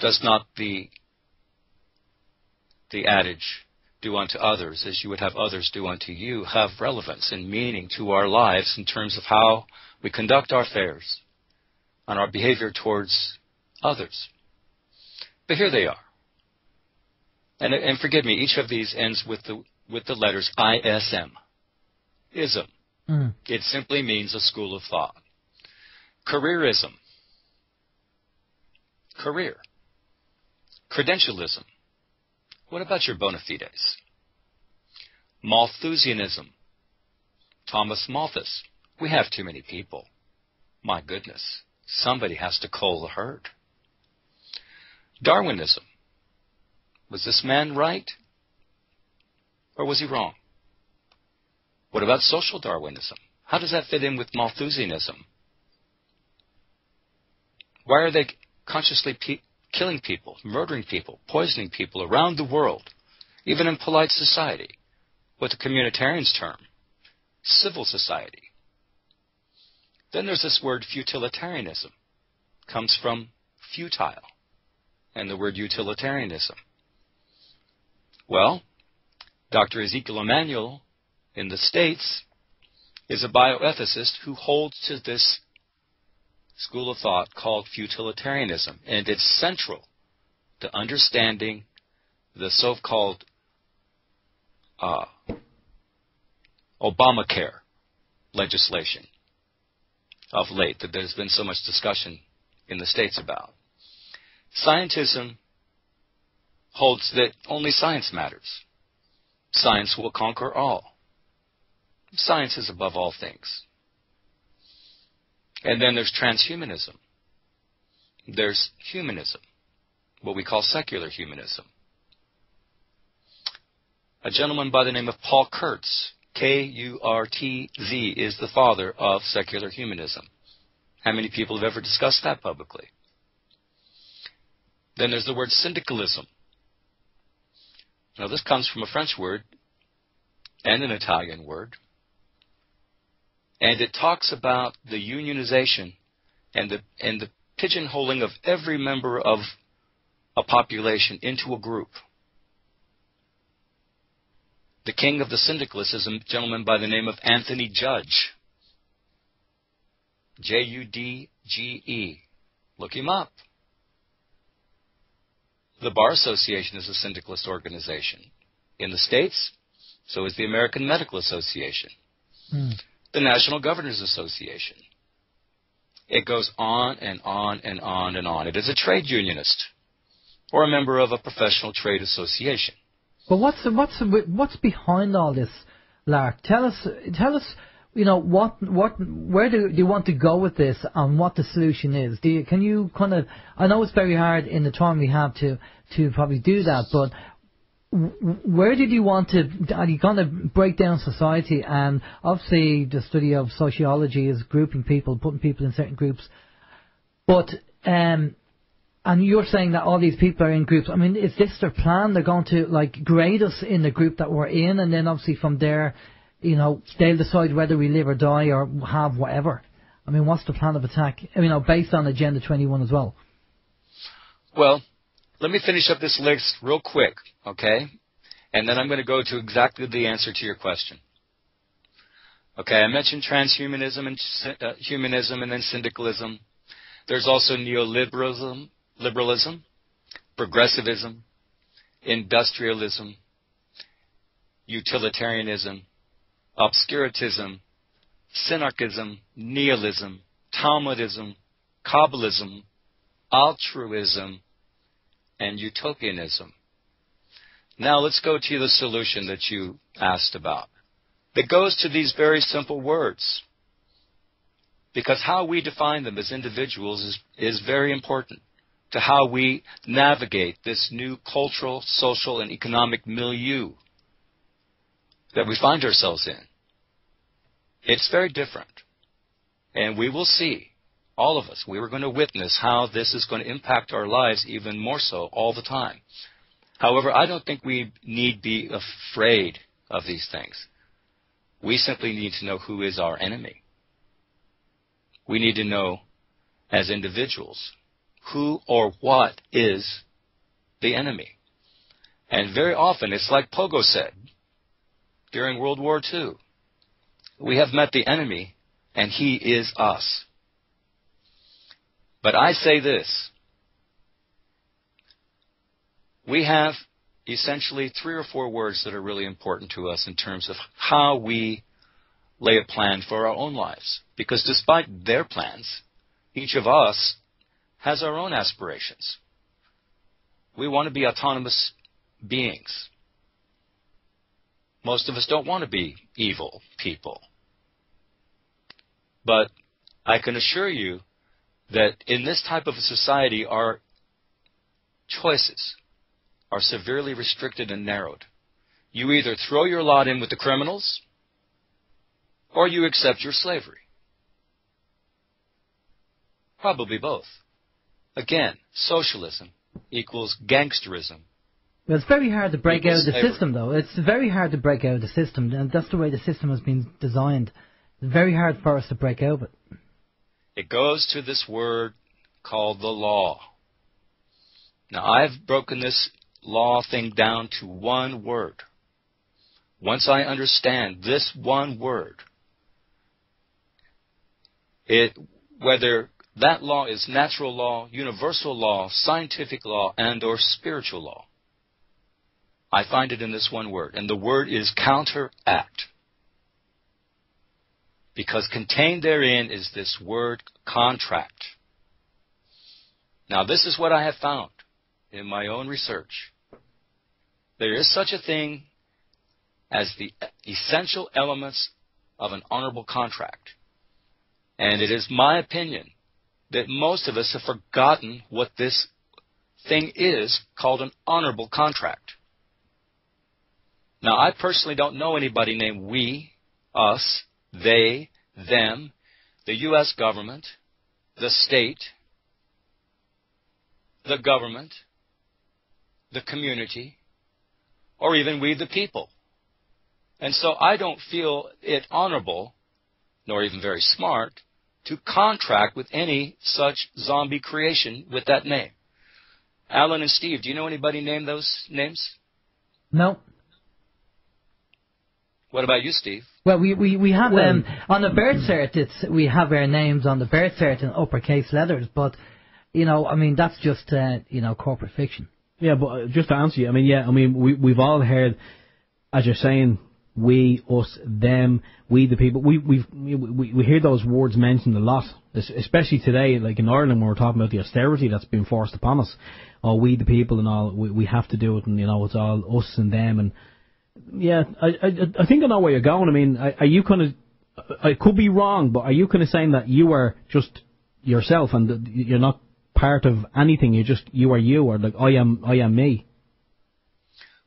Does not the adage, do unto others as you would have others do unto you, have relevance and meaning to our lives in terms of how we conduct our affairs and our behavior towards others? But here they are. And forgive me, each of these ends with the letters ISM. Ism. It simply means a school of thought. Careerism. Career. Credentialism. What about your bona fides? Malthusianism. Thomas Malthus. We have too many people. My goodness. Somebody has to cull the herd. Darwinism. Was this man right? Or was he wrong? What about social Darwinism? How does that fit in with Malthusianism? Why are they consciously killing people, murdering people, poisoning people around the world, even in polite society, what the communitarians term civil society? Then there's this word futilitarianism. Comes from futile and the word utilitarianism. Well, Dr. Ezekiel Emanuel in the States is a bioethicist who holds to this school of thought called futilitarianism, and it's central to understanding the so-called Obamacare legislation of late that there's been so much discussion in the States about. Scientism holds that only science matters. Science will conquer all. Science is above all things. And then there's transhumanism. There's humanism, what we call secular humanism. A gentleman by the name of Paul Kurtz, K-U-R-T-Z, is the father of secular humanism. How many people have ever discussed that publicly? Then there's the word syndicalism. Now this comes from a French word and an Italian word. And it talks about the unionization and the pigeonholing of every member of a population into a group. The king of the syndicalists is a gentleman by the name of Anthony Judge. J-U-D-G-E. Look him up. The Bar Association is a syndicalist organization. In the States, so is the American Medical Association. The National Governors Association. It goes on and on and on and on. It is a trade unionist or a member of a professional trade association. But what's behind all this, Lark? Tell us, where do you want to go with this and what the solution is? Can you kind of, I know it's very hard in the time we have to probably do that, but where did you want to? Are you going to break down society? And obviously, the study of sociology is grouping people, putting people in certain groups. But and you're saying that all these people are in groups. I mean, is this their plan? They're going to like grade us in the group that we're in, and then obviously from there, you know, they'll decide whether we live or die or have whatever. I mean, what's the plan of attack? You know, based on Agenda 21 as well. Well, let me finish up this list real quick, okay? And then I'm going to go to exactly the answer to your question. Okay, I mentioned transhumanism and humanism and then syndicalism. There's also neoliberalism, progressivism, industrialism, utilitarianism, obscurantism, synarchism, nihilism, Talmudism, Kabbalism, altruism, and utopianism. Now let's go to the solution that you asked about. It goes to these very simple words. Because how we define them as individuals is very important to how we navigate this new cultural, social, and economic milieu that we find ourselves in. It's very different. And we will see, all of us, we are going to witness how this is going to impact our lives even more so all the time. However, I don't think we need be afraid of these things. We simply need to know who is our enemy. We need to know, as individuals, who or what is the enemy. And very often, it's like Pogo said during World War II. We have met the enemy, and he is us. But I say this. We have essentially 3 or 4 words that are really important to us in terms of how we lay a plan for our own lives. Because despite their plans, each of us has our own aspirations. We want to be autonomous beings. Most of us don't want to be evil people. But I can assure you that in this type of a society, our choices are severely restricted and narrowed. You either throw your lot in with the criminals, or you accept your slavery. Probably both. Again, socialism equals gangsterism. Well, it's very hard to break out of the system, though. It's very hard to break out of the system, and that's the way the system has been designed. It's very hard for us to break out of it. It goes to this word called the law. Now, I've broken this law thing down to one word. Once I understand this one word, whether that law is natural law, universal law, scientific law, and or spiritual law, I find it in this one word. And the word is counteract. Because contained therein is this word contract. Now, this is what I have found in my own research. There is such a thing as the essential elements of an honorable contract. And it is my opinion that most of us have forgotten what this thing is called an honorable contract. Now, I personally don't know anybody named we, us, they, them, the U.S. government, the state, the government, the community, or even we the people. And so I don't feel it honorable, nor even very smart, to contract with any such zombie creation with that name. Alan and Steve, do you know anybody named those names? No. What about you, Steve? Well, we have on the birth cert. We have our names on the birth cert in uppercase letters, but you know, I mean, that's just corporate fiction. Yeah, but just to answer you, I mean, we've all heard, as you're saying, we, us, them, we the people. We hear those words mentioned a lot, especially today, like in Ireland, when we're talking about the austerity that's been forced upon us. Oh, we the people and all, we have to do it, and it's all us and them. And yeah, I think I know where you're going. I mean, are you kind of, I could be wrong, but are you kind of saying that you are just yourself and you're not part of anything? You are you, or like I am me?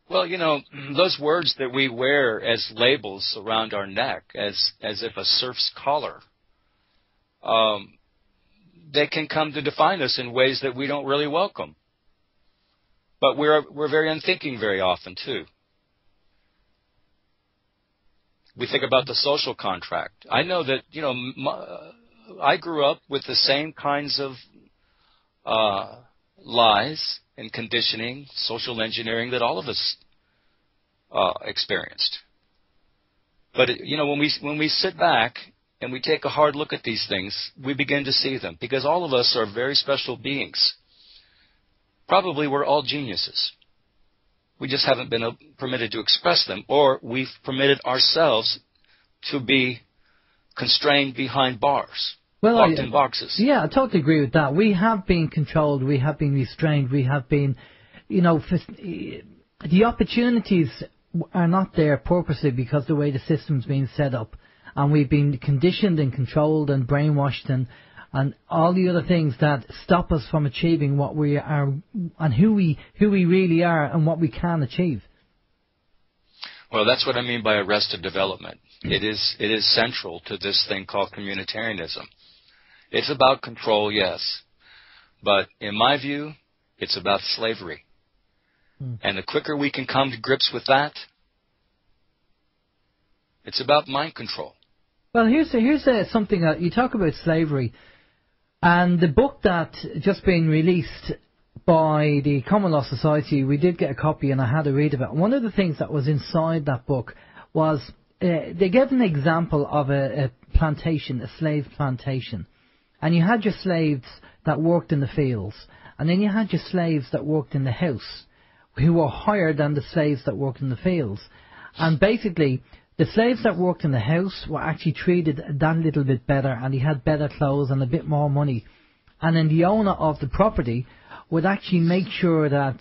Well, those words that we wear as labels around our neck, as if a serf's collar, they can come to define us in ways that we don't really welcome. But we're very unthinking very often, too. We think about the social contract. I know that, I grew up with the same kinds of lies and conditioning, social engineering that all of us experienced. But, when we sit back and we take a hard look at these things, we begin to see them, because all of us are very special beings. Probably we're all geniuses. We just haven't been permitted to express them, or we've permitted ourselves to be constrained behind bars, locked in boxes. Yeah, I totally agree with that. We have been controlled, we have been restrained, we have been, the opportunities are not there purposely because of the way the system's been set up. And we've been conditioned and controlled and brainwashed and all the other things that stop us from achieving what we are and who we really are and what we can achieve. Well, that's what I mean by arrested development. It is central to this thing called communitarianism. It's about control, yes, but in my view, it's about slavery. And the quicker we can come to grips with that, it's about mind control. Well, here's something you talk about slavery, and the book that just been released by the Common Law Society, we did get a copy and I had a read of it. One of the things that was inside that book was they gave an example of a plantation, a slave plantation, and you had your slaves that worked in the fields, and then you had your slaves that worked in the house, who were higher than the slaves that worked in the fields, and basically the slaves that worked in the house were actually treated that little bit better, and he had better clothes and a bit more money. And then the owner of the property would actually make sure that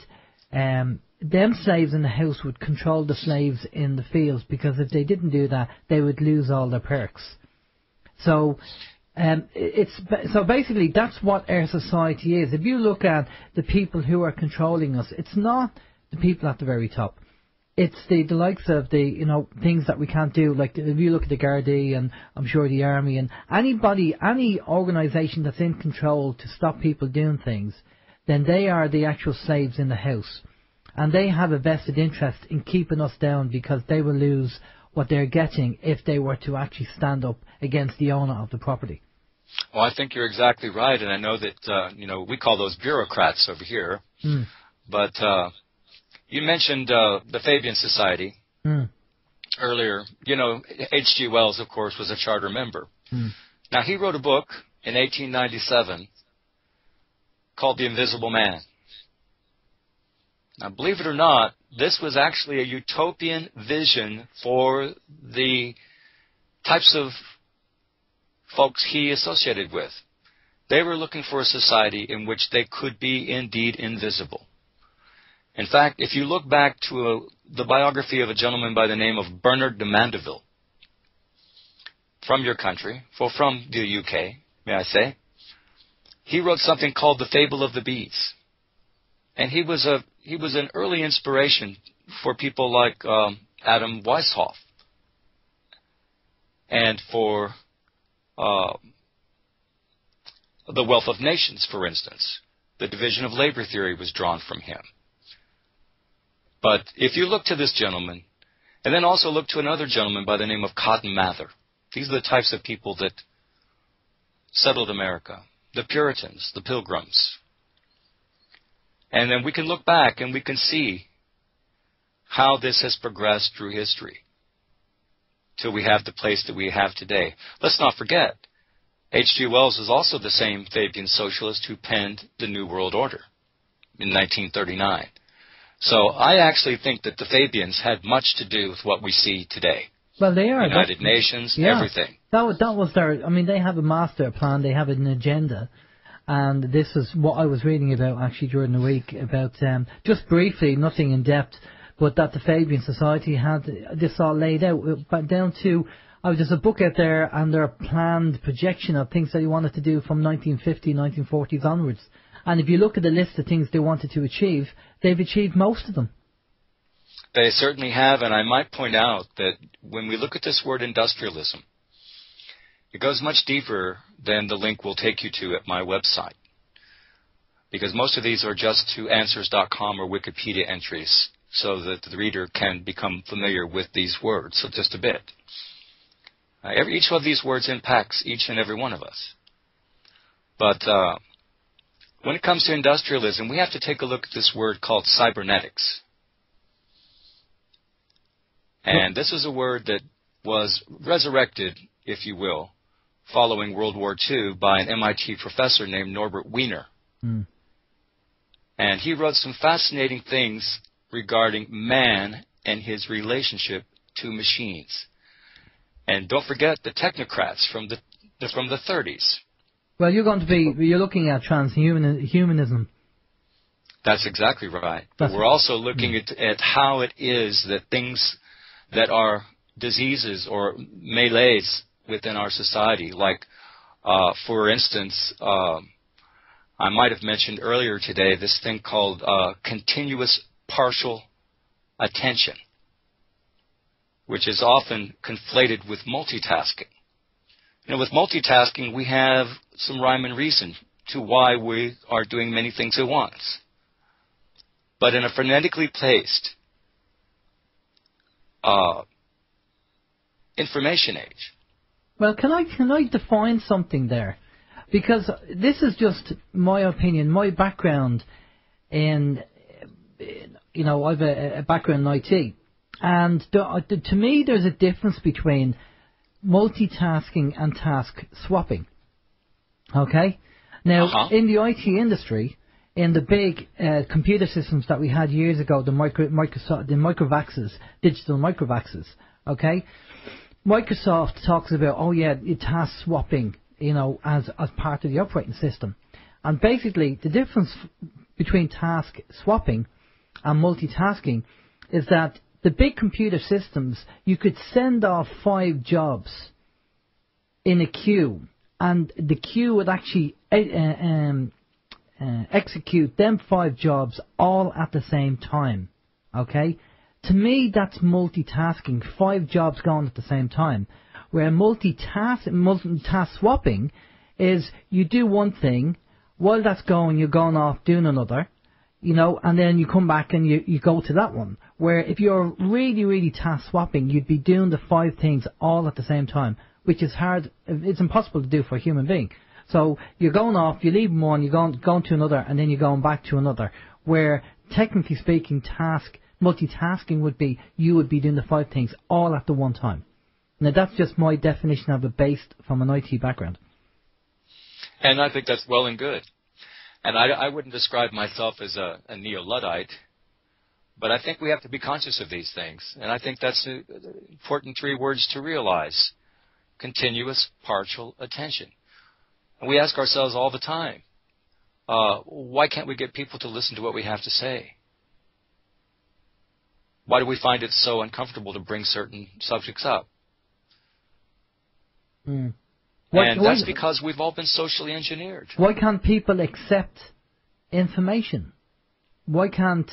them slaves in the house would control the slaves in the fields, because if they didn't do that, they would lose all their perks. So basically that's what our society is. If you look at the people who are controlling us, it's not the people at the very top. It's the likes of the, things that we can't do. Like if you look at the Gardaí and I'm sure the Army and any organisation that's in control to stop people doing things, then they are the actual slaves in the house. And they have a vested interest in keeping us down, because they will lose what they're getting if they were to actually stand up against the owner of the property. Well, I think you're exactly right, and I know that, we call those bureaucrats over here. But you mentioned the Fabian Society earlier. H.G. Wells, of course, was a charter member. Now, he wrote a book in 1897 called The Invisible Man. Now, believe it or not, this was actually a utopian vision for the types of folks he associated with. They were looking for a society in which they could be indeed invisible. In fact, if you look back to the biography of a gentleman by the name of Bernard de Mandeville, from your country, from the UK, may I say, he wrote something called The Fable of the Bees. And he was an early inspiration for people like Adam Weishaupt, and for The Wealth of Nations, for instance. The division of labor theory was drawn from him. But if you look to this gentleman, and then also look to another gentleman by the name of Cotton Mather, these are the types of people that settled America, the Puritans, the Pilgrims. And then we can look back and we can see how this has progressed through history till we have the place that we have today. Let's not forget, H.G. Wells was also the same Fabian socialist who penned the New World Order in 1939. So I actually think that the Fabians had much to do with what we see today. Well, they are. United Nations, everything. That was their, they have a master plan, they have an agenda. And this is what I was reading about actually during the week, about, just briefly, nothing in depth, but that the Fabian Society had this all laid out, but down to, there's a book out there and their planned projection of things that they wanted to do from 1950, 1940s onwards. And if you look at the list of things they wanted to achieve, they've achieved most of them. They certainly have, and I might point out that when we look at this word industrialism, it goes much deeper than the link will take you to at my website. Because most of these are just to answers.com or Wikipedia entries so that the reader can become familiar with these words, so just a bit. Each of these words impacts each and every one of us. But when it comes to industrialism, we have to take a look at this word called cybernetics. And this is a word that was resurrected, if you will, following World War II by an MIT professor named Norbert Wiener. Mm. And he wrote some fascinating things regarding man and his relationship to machines. And don't forget the technocrats from the 30s. Well, you're looking at transhumanism. That's exactly right. But we're also looking at how it is that things that are diseases or melees within our society, like, for instance, I might have mentioned earlier today this thing called continuous partial attention, which is often conflated with multitasking. With multitasking, we have some rhyme and reason to why we are doing many things at once. But in a frenetically paced information age. Well, can I define something there? Because this is just my opinion, my background in, I have a background in IT. And to me, there's a difference between multitasking and task swapping. Okay? Now, in the IT industry, in the big computer systems that we had years ago, the microvaxes, digital microvaxes, okay? Microsoft talks about, task swapping, as part of the operating system. And basically, the difference between task swapping and multitasking is that the big computer systems, you could send off 5 jobs in a queue, and the queue would actually execute them 5 jobs all at the same time. Okay? To me, that's multitasking, 5 jobs going at the same time. Where multitask swapping is you do one thing, while that's going, you're going off doing another, and then you come back and you go to that one. Where if you're really, really task swapping, you'd be doing the 5 things all at the same time, which is hard. It's impossible to do for a human being. So you're going off, you leave one, you're going to another, and then you're going back to another. Where, technically speaking, multitasking would be, you would be doing the 5 things all at the one time. Now, that's just my definition of it based from an IT background. And I think that's well and good. And I wouldn't describe myself as a neo-Luddite, but I think we have to be conscious of these things. And I think that's important 3 words to realize. Continuous partial attention. And we ask ourselves all the time, why can't we get people to listen to what we have to say? Why do we find it so uncomfortable to bring certain subjects up? Mm. That's because we've all been socially engineered. Why can't people accept information? Why can't,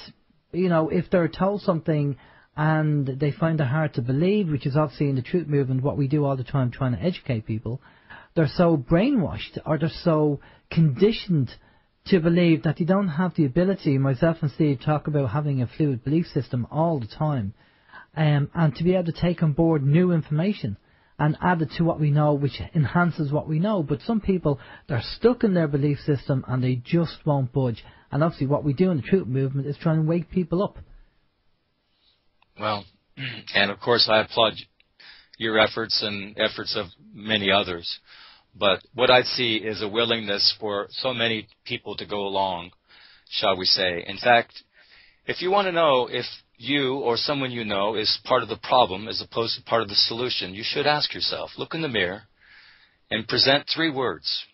if they're told something and they find it hard to believe, which is obviously in the truth movement what we do all the time trying to educate people, they're so brainwashed or they're so conditioned to believe that they don't have the ability. Myself and Steve talk about having a fluid belief system all the time, and to be able to take on board new information and add it to what we know, which enhances what we know. But some people, they're stuck in their belief system and they just won't budge. And obviously what we do in the truth movement is trying to wake people up. Well, and of course I applaud your efforts and efforts of many others. But what I see is a willingness for so many people to go along, shall we say. In fact, if you want to know if you or someone you know is part of the problem as opposed to part of the solution, you should ask yourself, look in the mirror, and present 3 words.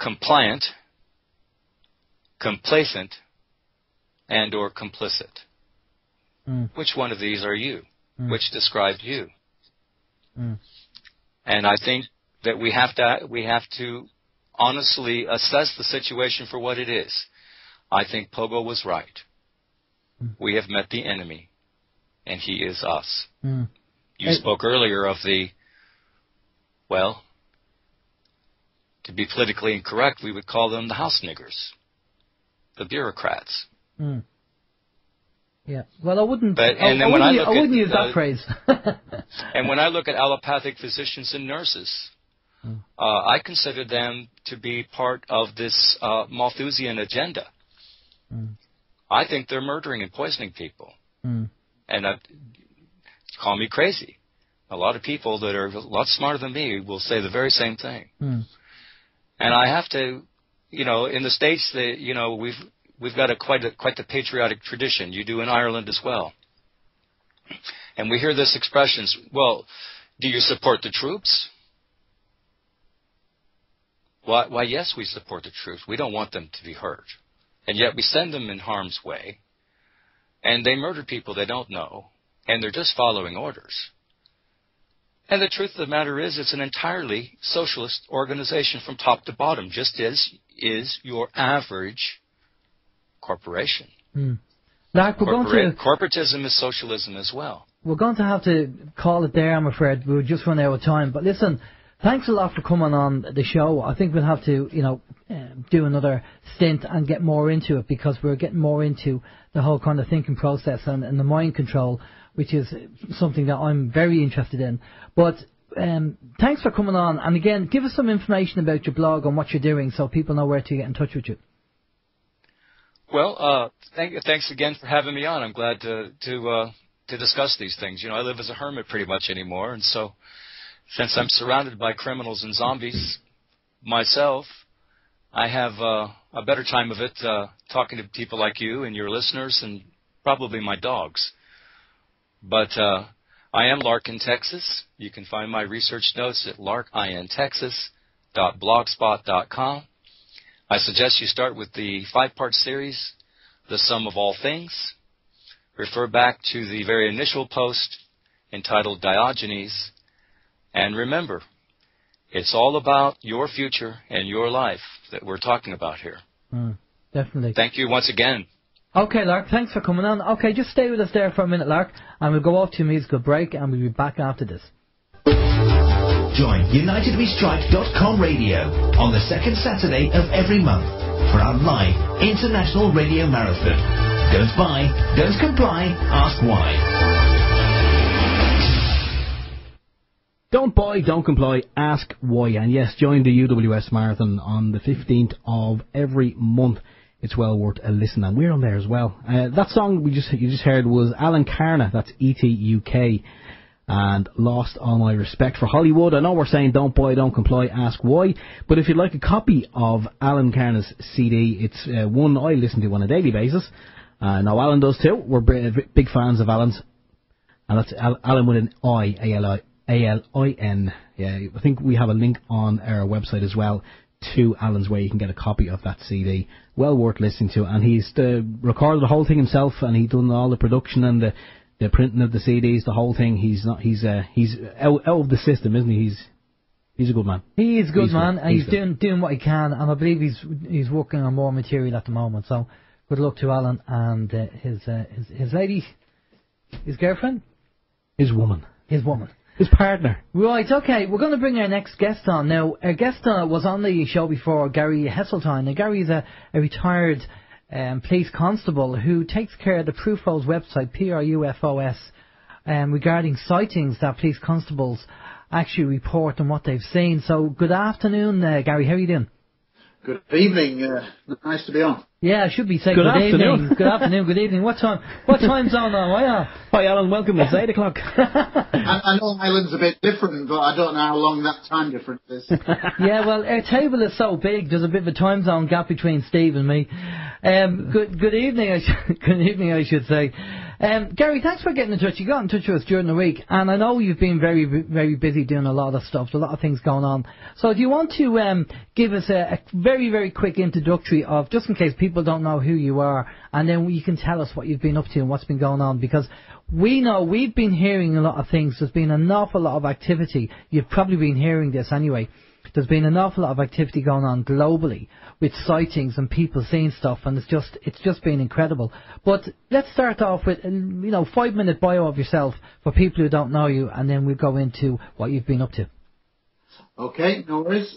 Compliant, complacent, and or complicit. Mm. Which one of these are you? Mm. Which described you? Mm. And I think that we have to honestly assess the situation for what it is. I think Pogo was right. we have met the enemy, and he is us. You spoke earlier of to be politically incorrect, we would call them the house niggers, the bureaucrats. Yeah. Well, I wouldn't use that phrase. And when I look at allopathic physicians and nurses, I consider them to be part of this Malthusian agenda. I think they're murdering and poisoning people. And call me crazy. A lot of people that are a lot smarter than me will say the very same thing. And I have to, in the States, we've got quite the patriotic tradition. You do in Ireland as well. And we hear this expression, well, do you support the troops? Why, yes, we support the troops. We don't want them to be hurt. And yet we send them in harm's way. And they murder people they don't know. And they're just following orders. And the truth of the matter is, it's an entirely socialist organization from top to bottom, just as is your average corporation. Lark, corporatism is socialism as well. We're going to have to call it there, I'm afraid. We've just run out of time. But listen, thanks a lot for coming on the show. I think we'll have to, do another stint and get more into it, because we're getting more into the whole kind of thinking process and the mind control, which is something that I'm very interested in. But thanks for coming on. And again, give us some information about your blog and what you're doing so people know where to get in touch with you. Well, thanks again for having me on. I'm glad to discuss these things. I live as a hermit pretty much anymore. And so since I'm surrounded by criminals and zombies myself, I have a better time of it talking to people like you and your listeners and probably my dogs. But I am Lark in Texas. You can find my research notes at larkintexas.blogspot.com. I suggest you start with the 5-part series, The Sum of All Things. Refer back to the very initial post entitled Diogenes. And remember, it's all about your future and your life that we're talking about here. Definitely. Thank you once again. Okay, Lark, thanks for coming on. Okay, just stay with us there for a minute, Lark, and we'll go off to a musical break, and we'll be back after this. Join UnitedWeStrike.com radio on the second Saturday of every month for our live international radio marathon. Don't buy, don't comply, ask why. Don't buy, don't comply, ask why. And yes, join the UWS Marathon on the 15th of every month. It's well worth a listen, and we're on there as well. That song you just heard was Alan Carna, that's ETUK, and Lost All My Respect for Hollywood. I know we're saying don't buy, don't comply, ask why, but if you'd like a copy of Alan Carna's CD, it's one I listen to on a daily basis. Now Alan does too. We're big fans of Alan's, and that's Alan with an I, A-L-I-N. Yeah, I think we have a link on our website as well to Alan's, where you can get a copy of that CD. Well worth listening to, and he's recorded the whole thing himself, and he's done all the production and the printing of the CDs, the whole thing. He's out of the system, isn't he? He's a good man. He is a good man, and he's doing what he can, and I believe he's working on more material at the moment. So good luck to Alan and his lady, his girlfriend, his woman. His partner. Right, okay, we're going to bring our next guest on. Now, our guest was on the show before, Gary Heseltine. Now, Gary's a retired police constable who takes care of the Prufos website, Prufos, regarding sightings that police constables actually report and what they've seen. So, good afternoon, Gary. How are you doing? Good evening. Nice to be on. Yeah, I should be saying good afternoon. Evening. Good afternoon, good evening. What time zone are you? Hi, Alan. Welcome. It's 8 o'clock. I know Ireland's a bit different, but I don't know how long that time difference is. Yeah, well, our table is so big, there's a bit of a time zone gap between Steve and me. Good evening, I should say. Gary, thanks for getting in touch. You got in touch with us during the week, and I know you've been very, very busy doing a lot of stuff. There's a lot of things going on. So do you want to give us a very, very quick introductory of, just in case people don't know who you are, and then you can tell us what you've been up to and what's been going on, because we know we've been hearing a lot of things. There's been an awful lot of activity. You've probably been hearing this anyway. there's been an awful lot of activity going on globally with sightings and people seeing stuff, and it's just been incredible. But let's start off with 5-minute bio of yourself for people who don't know you, and then we'll go into what you've been up to. Okay, no worries.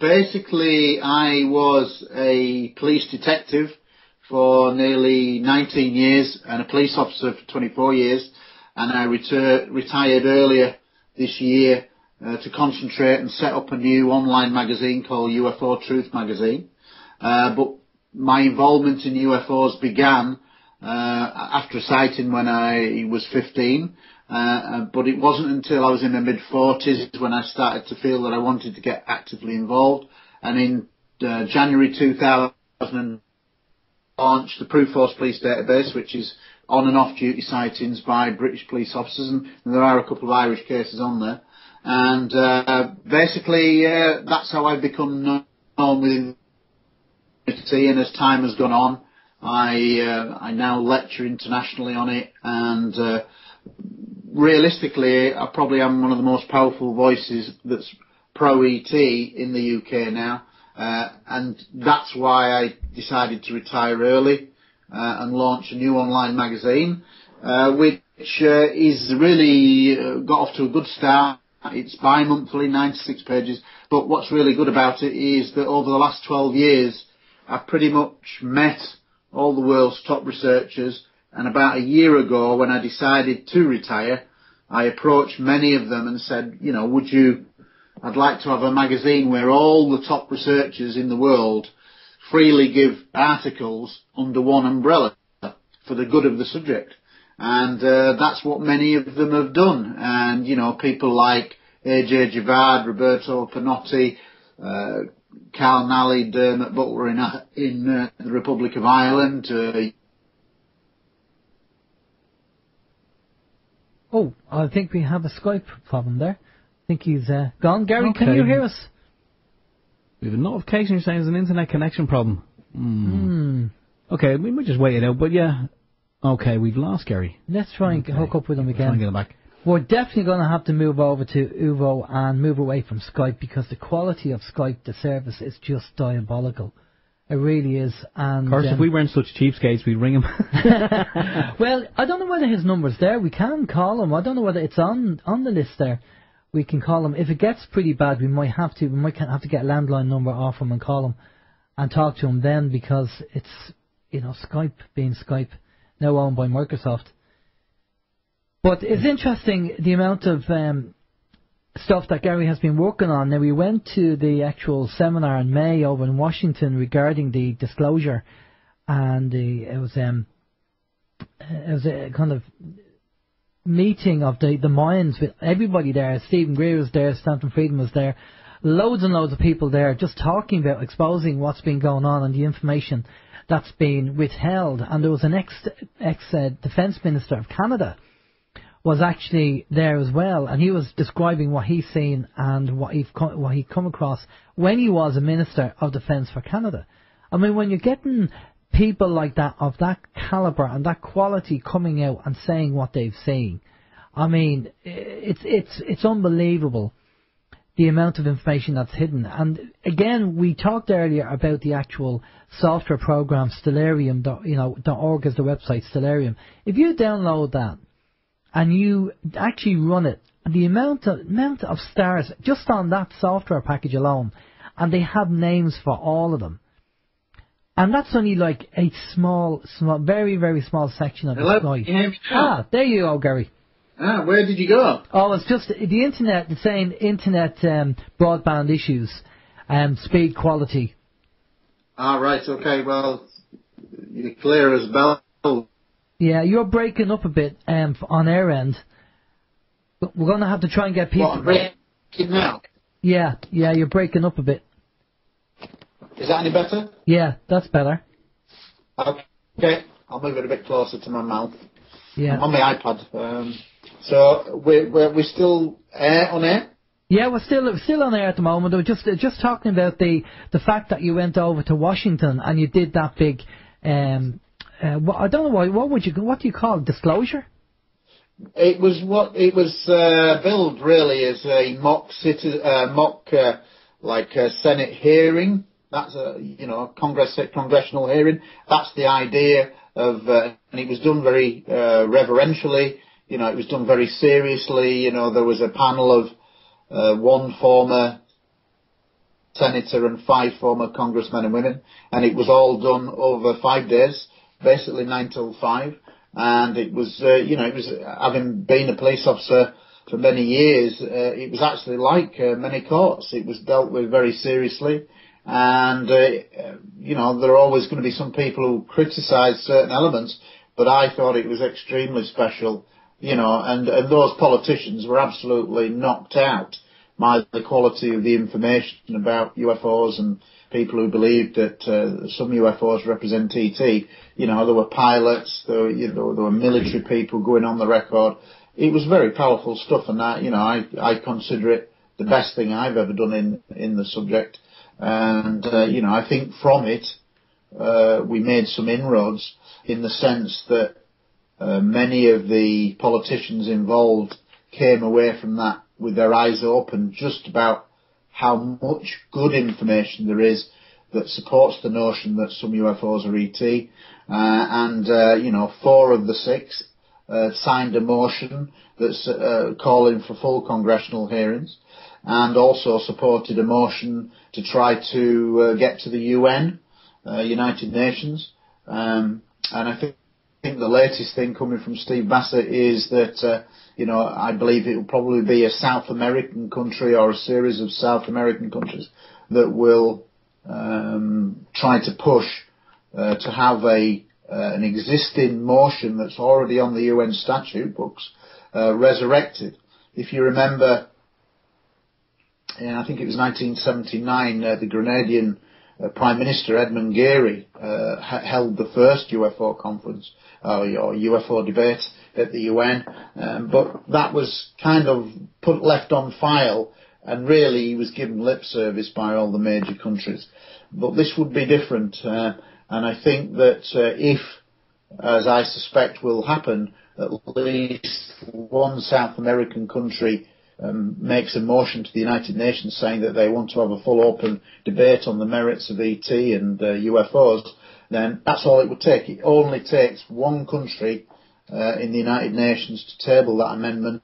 Basically, I was a police detective for nearly 19 years and a police officer for 24 years, and I retired earlier this year to concentrate and set up a new online magazine called U.F.O Truth Magazine. But my involvement in UFOs began after a sighting when I was 15, but it wasn't until I was in my mid-40s when I started to feel that I wanted to get actively involved. And in January 2000, launched the Proof Force Police Database, which is on and off duty sightings by British police officers, and there are a couple of Irish cases on there. And basically, that's how I've become known within the community. And as time has gone on, I now lecture internationally on it. And realistically, I probably am one of the most powerful voices that's pro-ET in the UK now. And that's why I decided to retire early and launch a new online magazine, which is really got off to a good start. It's bi-monthly, 96 pages. But what's really good about it is that over the last 12 years, I've pretty much met all the world's top researchers. And about a year ago, when I decided to retire, I approached many of them and said, I'd like to have a magazine where all the top researchers in the world freely give articles under one umbrella for the good of the subject. And that's what many of them have done. And, people like A.J. Javard, Roberto Panotti, Carl Nally, Dermot Butler in the Republic of Ireland. I think we have a Skype problem there. I think he's gone. Gary, okay. Can you hear us? We have a notification you're saying there's an internet connection problem. Okay, we might just wait it out, but yeah. Okay, we've lost Gary. Let's try and hook up with him again. Try and get him back. We're definitely going to have to move over to U.F.O and move away from Skype, because the quality of Skype, the service, is just diabolical. It really is. And of course, if we weren't such cheapskates, we'd ring him. Well, I don't know whether his number's there. We can call him. I don't know whether it's on the list there. We can call him. If it gets pretty bad, we might have to get a landline number off him and call him and talk to him then, because it's, Skype being Skype, now owned by Microsoft. But it's interesting the amount of stuff that Gary has been working on. Now, we went to the actual seminar in May over in Washington regarding the disclosure, and it was a kind of meeting of the minds with everybody there. Stephen Greer was there, Stanton Friedman was there, loads and loads of people there, just talking about exposing what's been going on and the information that's been withheld. And there was an ex-defence minister of Canada was actually there as well, and he was describing what he's seen and what he'd come across when he was a Minister of Defence for Canada. I mean, when you're getting people like that, of that calibre and that quality, coming out and saying what they've seen, I mean, it's unbelievable the amount of information that's hidden. And again, we talked earlier about the actual software program, Stellarium.org is the website, Stellarium. If you download that and you actually run it, the amount of stars just on that software package alone, and they have names for all of them. And that's only like a small, very, very small section of the sky. Can you hear me now? There you go, Gary. Where did you go? Oh, it's just the internet. It's saying internet broadband issues, speed, quality. Right, okay, well, you're clear as a bell. Yeah, you're breaking up a bit on our end. But we're going to have to try and get people... What, breaking now? Yeah, you're breaking up a bit. Is that any better? Yeah, that's better. Okay, I'll move it a bit closer to my mouth. Yeah. I'm on my iPad. So we're still on air? Yeah, we're still on air at the moment. We're just talking about the fact that you went over to Washington and you did that big... I don't know what do you call it? Disclosure? It was billed really as a mock like a Senate hearing. That's a, congressional hearing. That's the idea of, and it was done very reverentially. It was done very seriously. There was a panel of one former senator and 5 former congressmen and women, and it was all done over 5 days, basically 9 till 5. And it was, it was, having been a police officer for many years, it was actually like many courts. It was dealt with very seriously. And, there are always going to be some people who criticise certain elements, but I thought it was extremely special, and those politicians were absolutely knocked out by the quality of the information about UFOs and people who believed that some UFOs represent ET. There were pilots, there were military people going on the record. It was very powerful stuff, and I consider it the best thing I've ever done in the subject. And, I think from it, we made some inroads in the sense that many of the politicians involved came away from that with their eyes open just about how much good information there is that supports the notion that some UFOs are ET. 4 of the 6 signed a motion that's calling for full congressional hearings, and also supported a motion to try to get to the UN, United Nations. And I think the latest thing coming from Steve Bassett is that, I believe it will probably be a South American country or a series of South American countries that will try to push to have an existing motion that's already on the UN statute books resurrected. If you remember, I think it was 1979, the Grenadian Prime Minister Edmund Geary held the first UFO conference or UFO debate at the UN, but that was kind of left on file, and really he was given lip service by all the major countries. But this would be different, and I think that if, as I suspect will happen, at least one South American country makes a motion to the United Nations saying that they want to have a full open debate on the merits of ET and UFOs, then that's all it would take. It only takes one country in the United Nations to table that amendment,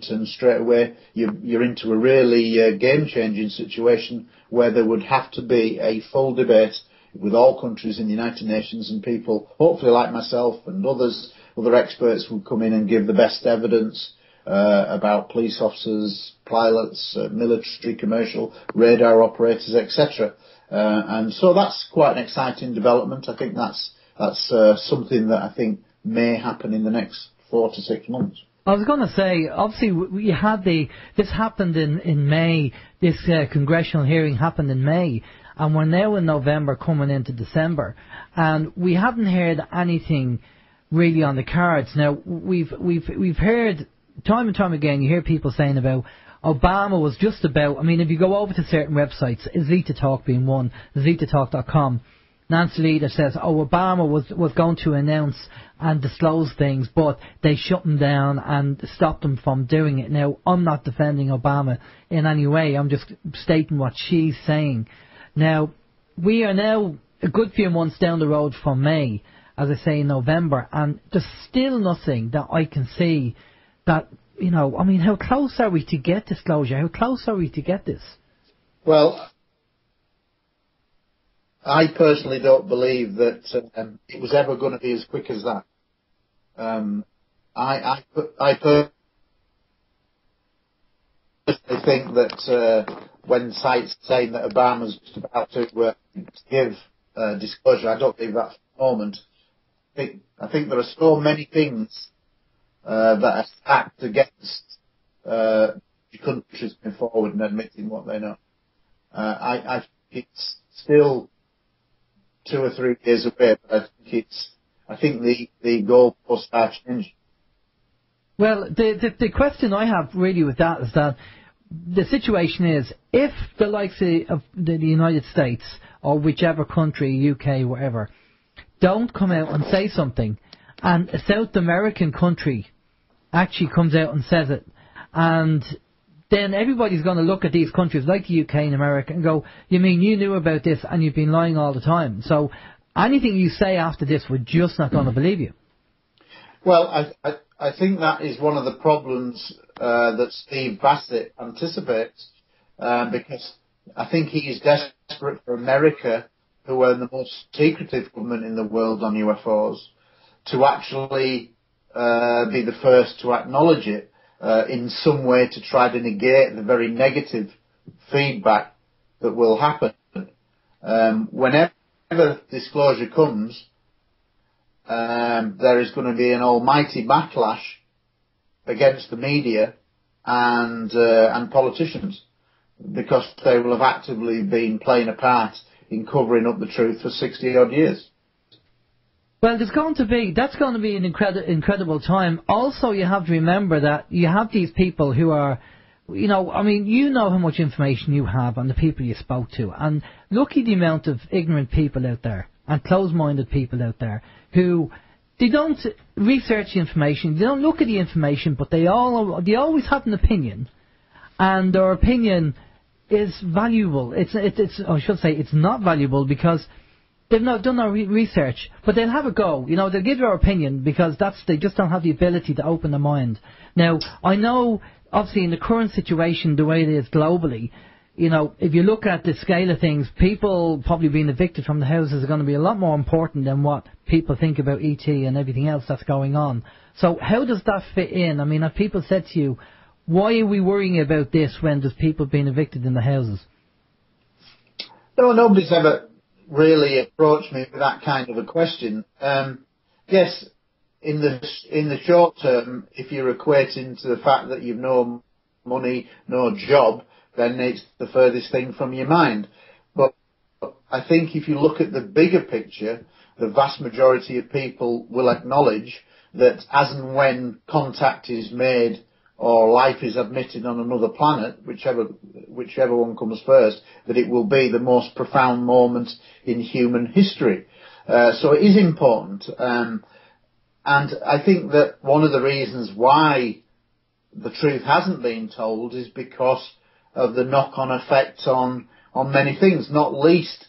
and straight away you're into a really game-changing situation where there would have to be a full debate with all countries in the United Nations, and people, hopefully like myself and other experts, would come in and give the best evidence about police officers, pilots, military, commercial, radar operators, etc. And so that's quite an exciting development. I think that's something that I think may happen in the next 4 to 6 months. I was going to say, obviously, we had this happened in May. This congressional hearing happened in May, and we're now in November, coming into December, and we haven't heard anything really on the cards. Now we've heard time and time again. You hear people saying about Obama was just about. I mean, if you go over to certain websites, Zeta Talk being one, ZetaTalk.com. Nancy Leader says, Obama was going to announce and disclose things, but they shut him down and stopped him from doing it. Now, I'm not defending Obama in any way. I'm just stating what she's saying. Now, we are now a good few months down the road from May, as I say, in November, and there's still nothing that I can see that, I mean, how close are we to get disclosure? How close are we to get this? Well, I personally don't believe that it was ever going to be as quick as that. I personally think that when sites saying that Obama's just about to give disclosure, I don't believe that for the moment. I think there are so many things that are stacked against the countries going forward and admitting what they know. I think it's still 2 or 3 years away, but I think the goalposts are changing. Well, the question I have really with that is that the situation is, if the likes of the United States or whichever country, UK, whatever, don't come out and say something, and a South American country actually comes out and says it, and then everybody's going to look at these countries like the UK and America and go, you mean you knew about this and you've been lying all the time? So anything you say after this, we're just not going to believe you. Well, I think that is one of the problems that Steve Bassett anticipates, because I think he is desperate for America, who are the most secretive government in the world on UFOs, to actually be the first to acknowledge it in some way to try to negate the very negative feedback that will happen. Whenever disclosure comes, there is going to be an almighty backlash against the media and politicians, because they will have actively been playing a part in covering up the truth for 60 odd years. Well, that's going to be an incredible time. Also, you have to remember that you have these people who are, you know how much information you have on the people you spoke to, and look at the amount of ignorant people out there and closed-minded people out there who they don't research the information, they don't look at the information, but they always have an opinion, and their opinion is valuable. It's not valuable because they've not done no research, but they'll have a go. They'll give their opinion because they just don't have the ability to open their mind. Now, I know, obviously, in the current situation, the way it is globally, if you look at the scale of things, people probably being evicted from the houses are going to be a lot more important than what people think about ET and everything else that's going on. So how does that fit in? I mean, have people said to you, why are we worrying about this when there's people being evicted in the houses? No, nobody's ever really approached me with that kind of a question. Yes, in the short term, if you're equating to the fact that you've no money, no job, then it's the furthest thing from your mind. But I think if you look at the bigger picture, the vast majority of people will acknowledge that as and when contact is made or life is admitted on another planet, whichever one comes first, that it will be the most profound moment in human history. So it is important. And I think that one of the reasons why the truth hasn't been told is because of the knock-on effect on many things, not least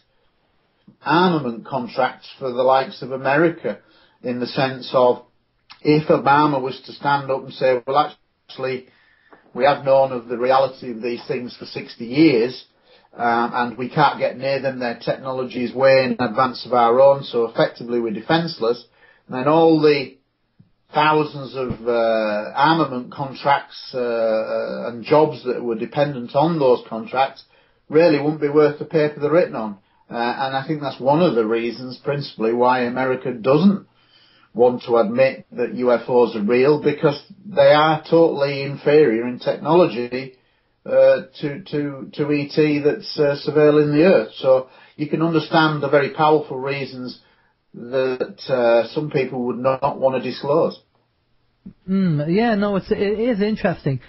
armament contracts for the likes of America, in the sense of if Obama was to stand up and say, well, actually, we have known of the reality of these things for 60 years, and we can't get near them, their technology is way in advance of our own, so effectively we're defenceless, and then all the thousands of armament contracts and jobs that were dependent on those contracts really wouldn't be worth the paper they're written on. And I think that's one of the reasons, principally, why America doesn't want to admit that UFOs are real, because they are totally inferior in technology to ET that's surveilling the Earth. So you can understand the very powerful reasons that some people would not want to disclose. It is interesting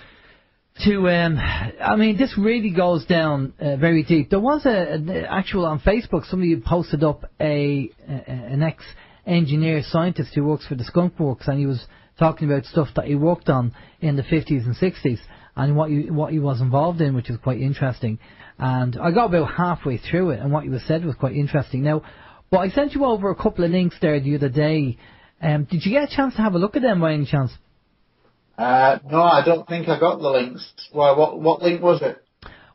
to, this really goes down very deep. There was actual on Facebook, somebody posted up an ex-engineer scientist who works for the Skunk Works, and he was talking about stuff that he worked on in the 50s and 60s and what he was involved in, which was quite interesting. And I got about halfway through it, and what he was said was quite interesting. Now, but I sent you over a couple of links there the other day. Did you get a chance to have a look at them by any chance? No, I don't think I got the links. Well, what link was it?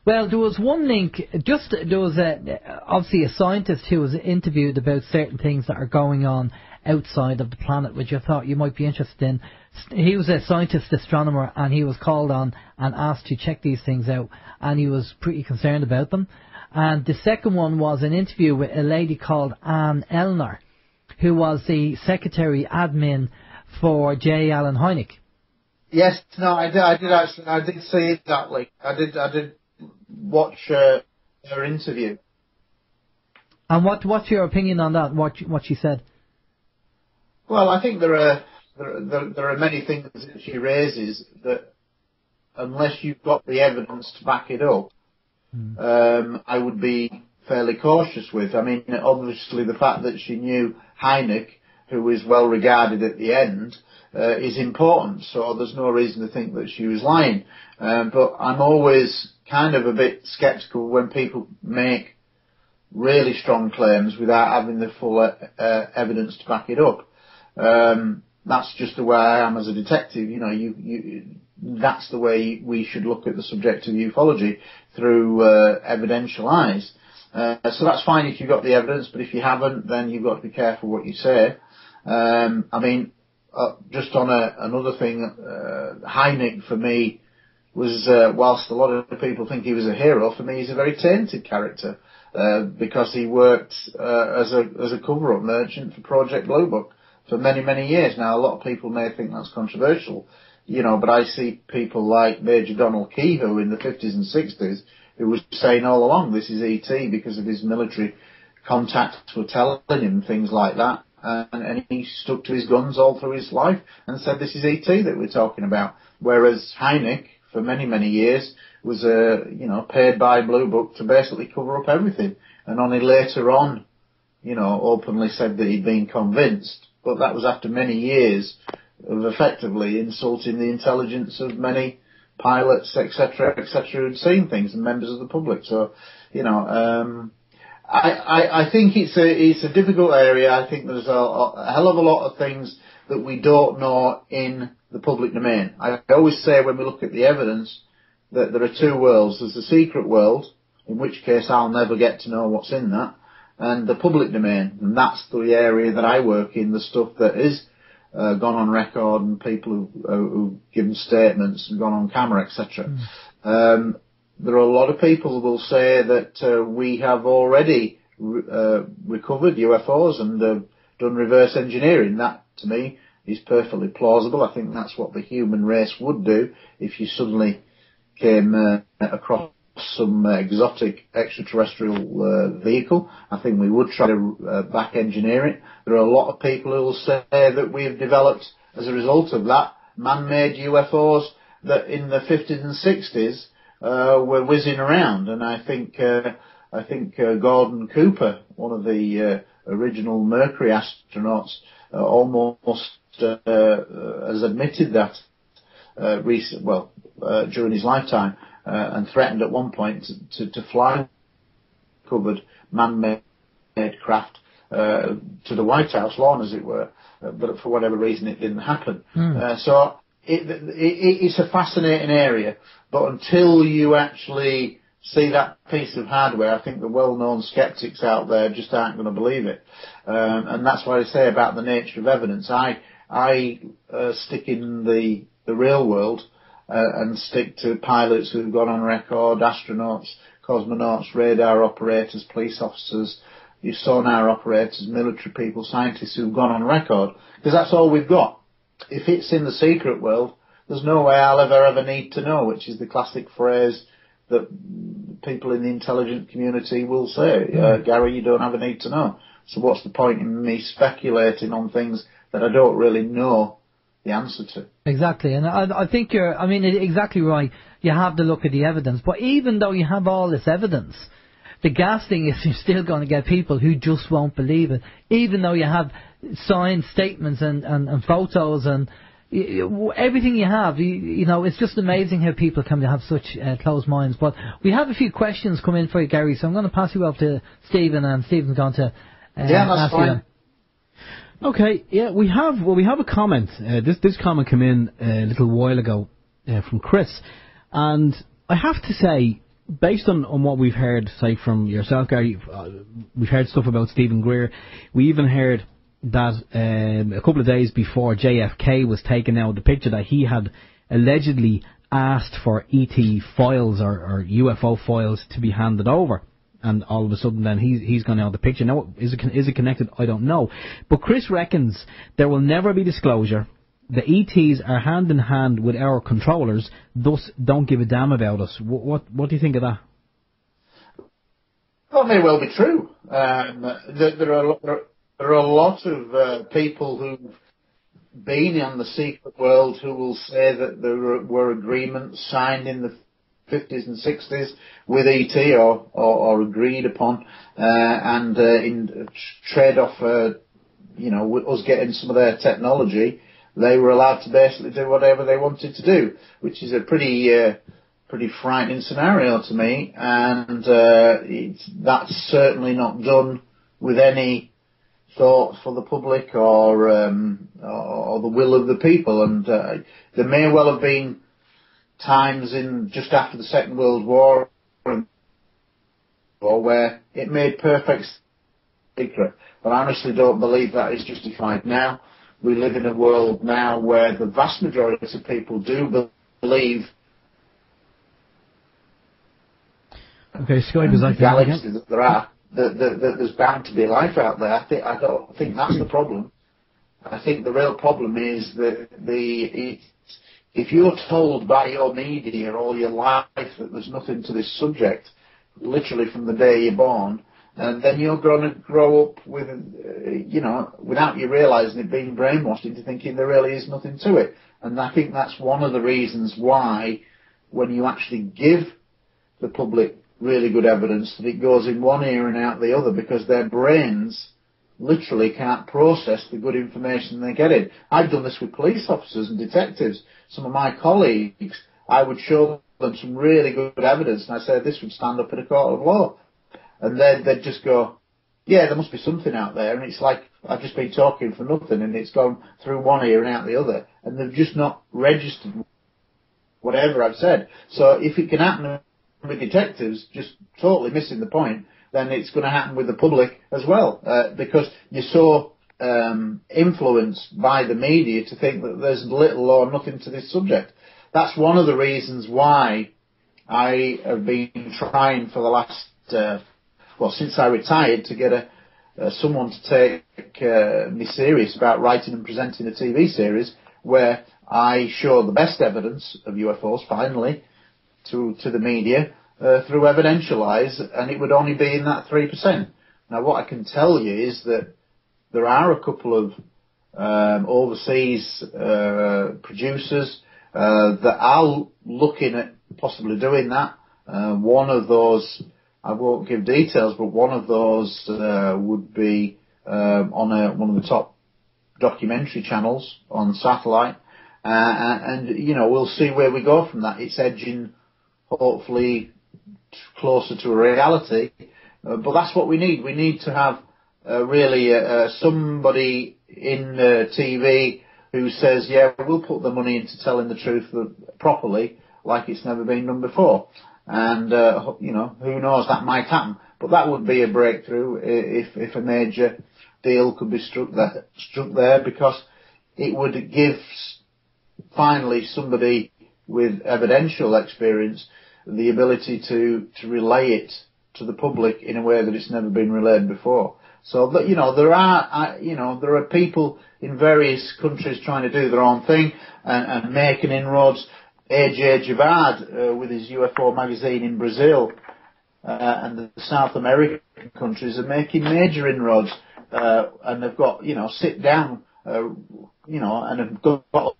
Well, there was one link. There was obviously a scientist who was interviewed about certain things that are going on outside of the planet, which I thought you might be interested in. He was a scientist astronomer, and he was called on and asked to check these things out, and he was pretty concerned about them. And the second one was an interview with a lady called Anne Elner, who was the secretary admin for J. Allen Hynek. Yes, no, I did see that link. I did watch her interview. And what's your opinion on that? What she said? Well, I think there are many things that she raises that, unless you've got the evidence to back it up, I would be fairly cautious with. I mean, obviously the fact that she knew Hynek who is well regarded at the end, is important. So there's no reason to think that she was lying. But I'm always kind of a bit sceptical when people make really strong claims without having the full evidence to back it up. That's just the way I am as a detective. You know, that's the way we should look at the subject of ufology, through evidential eyes. So that's fine if you've got the evidence, but if you haven't, then you've got to be careful what you say. I mean, just on another thing, Hynek for me was, whilst a lot of people think he was a hero, for me he's a very tainted character, because he worked as a cover-up merchant for Project Blue Book for many, many years. Now, a lot of people may think that's controversial, you know, but I see people like Major Donald Kehoe in the 50s and 60s who was saying all along this is E.T. because of his military contacts were telling him things like that. And he stuck to his guns all through his life and said this is E.T. that we're talking about. Whereas Hynek, for many, many years, was paid by Blue Book to basically cover up everything. And only later on, you know, openly said that he'd been convinced. But that was after many years of effectively insulting the intelligence of many pilots, etc., who'd seen things, and members of the public. So, you know, I think it's a difficult area. I think there's a hell of a lot of things that we don't know in the public domain. I always say when we look at the evidence that there are two worlds. There's the secret world, in which case I'll never get to know what's in that, and the public domain. And that's the area that I work in, the stuff that is gone on record and people who've given statements and gone on camera, etc. There are a lot of people who will say that we have already recovered UFOs and done reverse engineering. That, to me, is perfectly plausible. I think that's what the human race would do if you suddenly came across some exotic extraterrestrial vehicle. I think we would try to back engineer it. There are a lot of people who will say that we have developed, as a result of that, man-made UFOs that in the 50s and 60s were whizzing around. And I think Gordon Cooper, one of the original Mercury astronauts, almost has admitted that during his lifetime, and threatened at one point to fly covered man-made craft to the White House lawn, as it were, but for whatever reason it didn't happen. So it's a fascinating area, but until you actually see that piece of hardware, I think the well-known skeptics out there just aren't going to believe it. And that's what I say about the nature of evidence. I stick in the real world and stick to pilots who've gone on record, astronauts, cosmonauts, radar operators, police officers, your sonar operators, military people, scientists who've gone on record, because that's all we've got. If it's in the secret world, there's no way I'll ever need to know, which is the classic phrase that people in the intelligent community will say, Gary, you don't have a need to know. So what's the point in me speculating on things that I don't really know the answer to? Exactly, and I think exactly right. You have to look at the evidence, but even though you have all this evidence, the gas thing is you're still going to get people who just won't believe it, even though you have signed statements and photos and everything you have. You know, it's just amazing how people can have such closed minds. But we have a few questions come in for you, Gary, so I'm going to pass you off to Stephen, and Stephen's going to that's fine. Okay, yeah, we have a comment. This comment came in a little while ago from Chris, and I have to say, based on what we've heard, say, from yourself, Gary, we've heard stuff about Stephen Greer. We even heard that a couple of days before JFK was taken out, the picture that he had allegedly asked for ET files or UFO files to be handed over. And all of a sudden then he's gone out of the picture. Now, is it connected? I don't know. But Chris reckons there will never be disclosure. The ETs are hand in hand with our controllers, thus don't give a damn about us. What do you think of that? Well, it may well be true. There are a lot of people who've been in the secret world who will say that there were agreements signed in the 50s and 60s with ET or agreed upon, and in trade-off with us getting some of their technology, they were allowed to basically do whatever they wanted to do, which is a pretty frightening scenario to me, and that's certainly not done with any thought for the public or the will of the people. And there may well have been times in just after the Second World War where it made perfect secret, but I honestly don't believe that is justified now. We live in a world now where the vast majority of people do believe Skype is like galaxies that there are, that there's bound to be life out there. I don't think that's the problem. I think the real problem is that if you're told by your media all your life that there's nothing to this subject, literally from the day you're born, and then you're going to grow up with, without you realising it, being brainwashed into thinking there really is nothing to it. And I think that's one of the reasons why, when you actually give the public really good evidence, that it goes in one ear and out the other, because their brains literally can't process the good information they're getting. I've done this with police officers and detectives. Some of my colleagues, I would show them some really good evidence, and I said this would stand up in a court of law. And then they'd just go, yeah, there must be something out there. And it's like, I've just been talking for nothing, and it's gone through one ear and out the other. And they've just not registered whatever I've said. So if it can happen with detectives just totally missing the point, then it's going to happen with the public as well. Because you're so influenced by the media to think that there's little or nothing to this subject. That's one of the reasons why I have been trying for the last... since I retired, to get someone to take me serious about writing and presenting a TV series where I show the best evidence of UFOs, finally, to the media through evidential eyes, and it would only be in that 3%. Now, what I can tell you is that there are a couple of overseas producers that are looking at possibly doing that. One of those... I won't give details, but one of those would be on one of the top documentary channels on satellite, and we'll see where we go from that. It's edging, hopefully, closer to a reality, but that's what we need. We need to have really somebody in TV who says, yeah, we'll put the money into telling the truth properly, like it's never been done before. And, who knows, that might happen. But that would be a breakthrough if a major deal could be struck there, because it would give finally somebody with evidential experience the ability to relay it to the public in a way that it's never been relayed before. So that, there are people in various countries trying to do their own thing and making inroads. A.J. Javard with his U.F.O magazine in Brazil and the South American countries are making major inroads, and they've got, sit down, and have got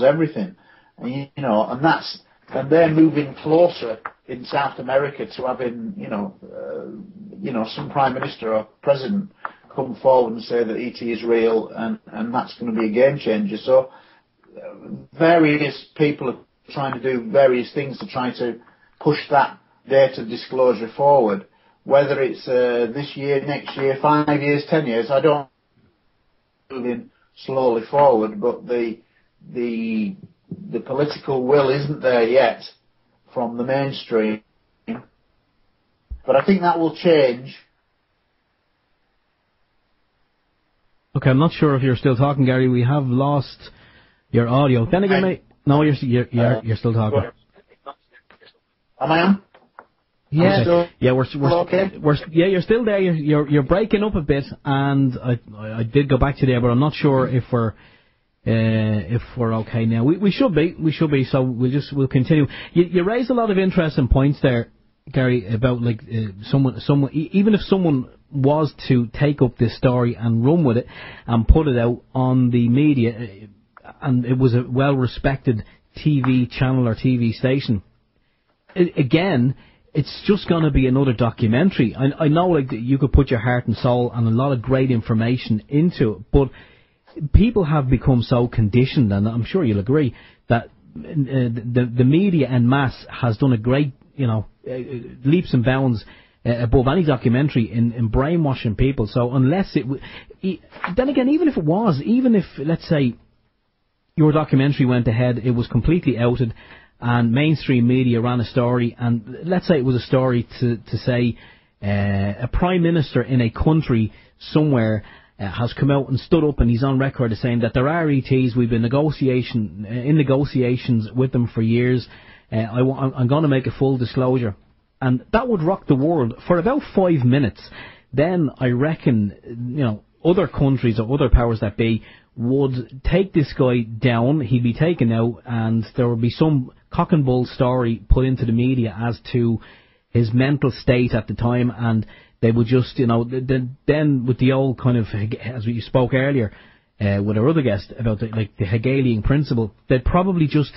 everything, and and they're moving closer in South America to having, some prime minister or president come forward and say that ET is real, and that's going to be a game changer. So various people are trying to do various things to try to push that data disclosure forward. Whether it's this year, next year, 5 years, 10 years, I don't moving slowly forward, but the political will isn't there yet from the mainstream. But I think that will change. Okay, I'm not sure if you're still talking, Gary. We have lost your audio. Then again, mate. No, you're still talking. Am I on? Yeah. Okay. Yeah, we're okay. You're still there. You're breaking up a bit, and I did go back to there, but I'm not sure if we're okay now. We should be. So we'll continue. You raised a lot of interesting points there, Gary, about like someone even if someone was to take up this story and run with it and put it out on the media, and it was a well-respected TV channel or TV station, again, it's just going to be another documentary. I know, like, you could put your heart and soul and a lot of great information into it, but people have become so conditioned, and I'm sure you'll agree, that the media en masse has done a great, leaps and bounds above any documentary in brainwashing people. So unless then again, even if, let's say, your documentary went ahead, it was completely outed, and mainstream media ran a story, and let's say it was a story to say a prime minister in a country somewhere has come out and stood up, and he's on record as saying that there are ETs, we've been in negotiations with them for years, I'm going to make a full disclosure. And that would rock the world for about 5 minutes. Then I reckon, other countries or other powers that be would take this guy down, he'd be taken out, and there would be some cock and bull story put into the media as to his mental state at the time, and they would just, then with the old kind of, as we spoke earlier with our other guest about the Hegelian principle, they'd probably just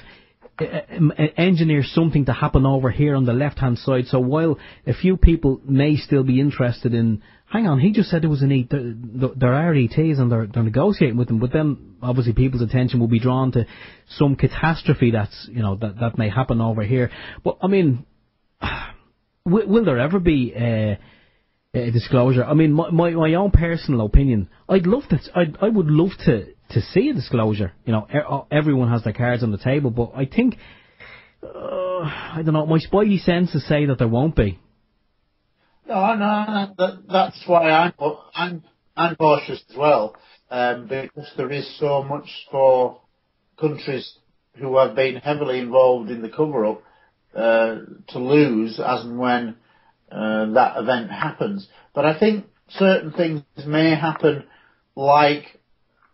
engineer something to happen over here on the left-hand side. So while a few people may still be interested in, hang on, he just said there was an ET, there are ETs and they're negotiating with them, but then obviously people's attention will be drawn to some catastrophe that's, that may happen over here. But I mean, will there ever be a disclosure? I mean, my own personal opinion, I would love to see a disclosure. Everyone has their cards on the table, but I think, I don't know, my spidey senses say that there won't be. No, that's why I'm cautious as well, because there is so much for countries who have been heavily involved in the cover-up to lose as and when that event happens. But I think certain things may happen, like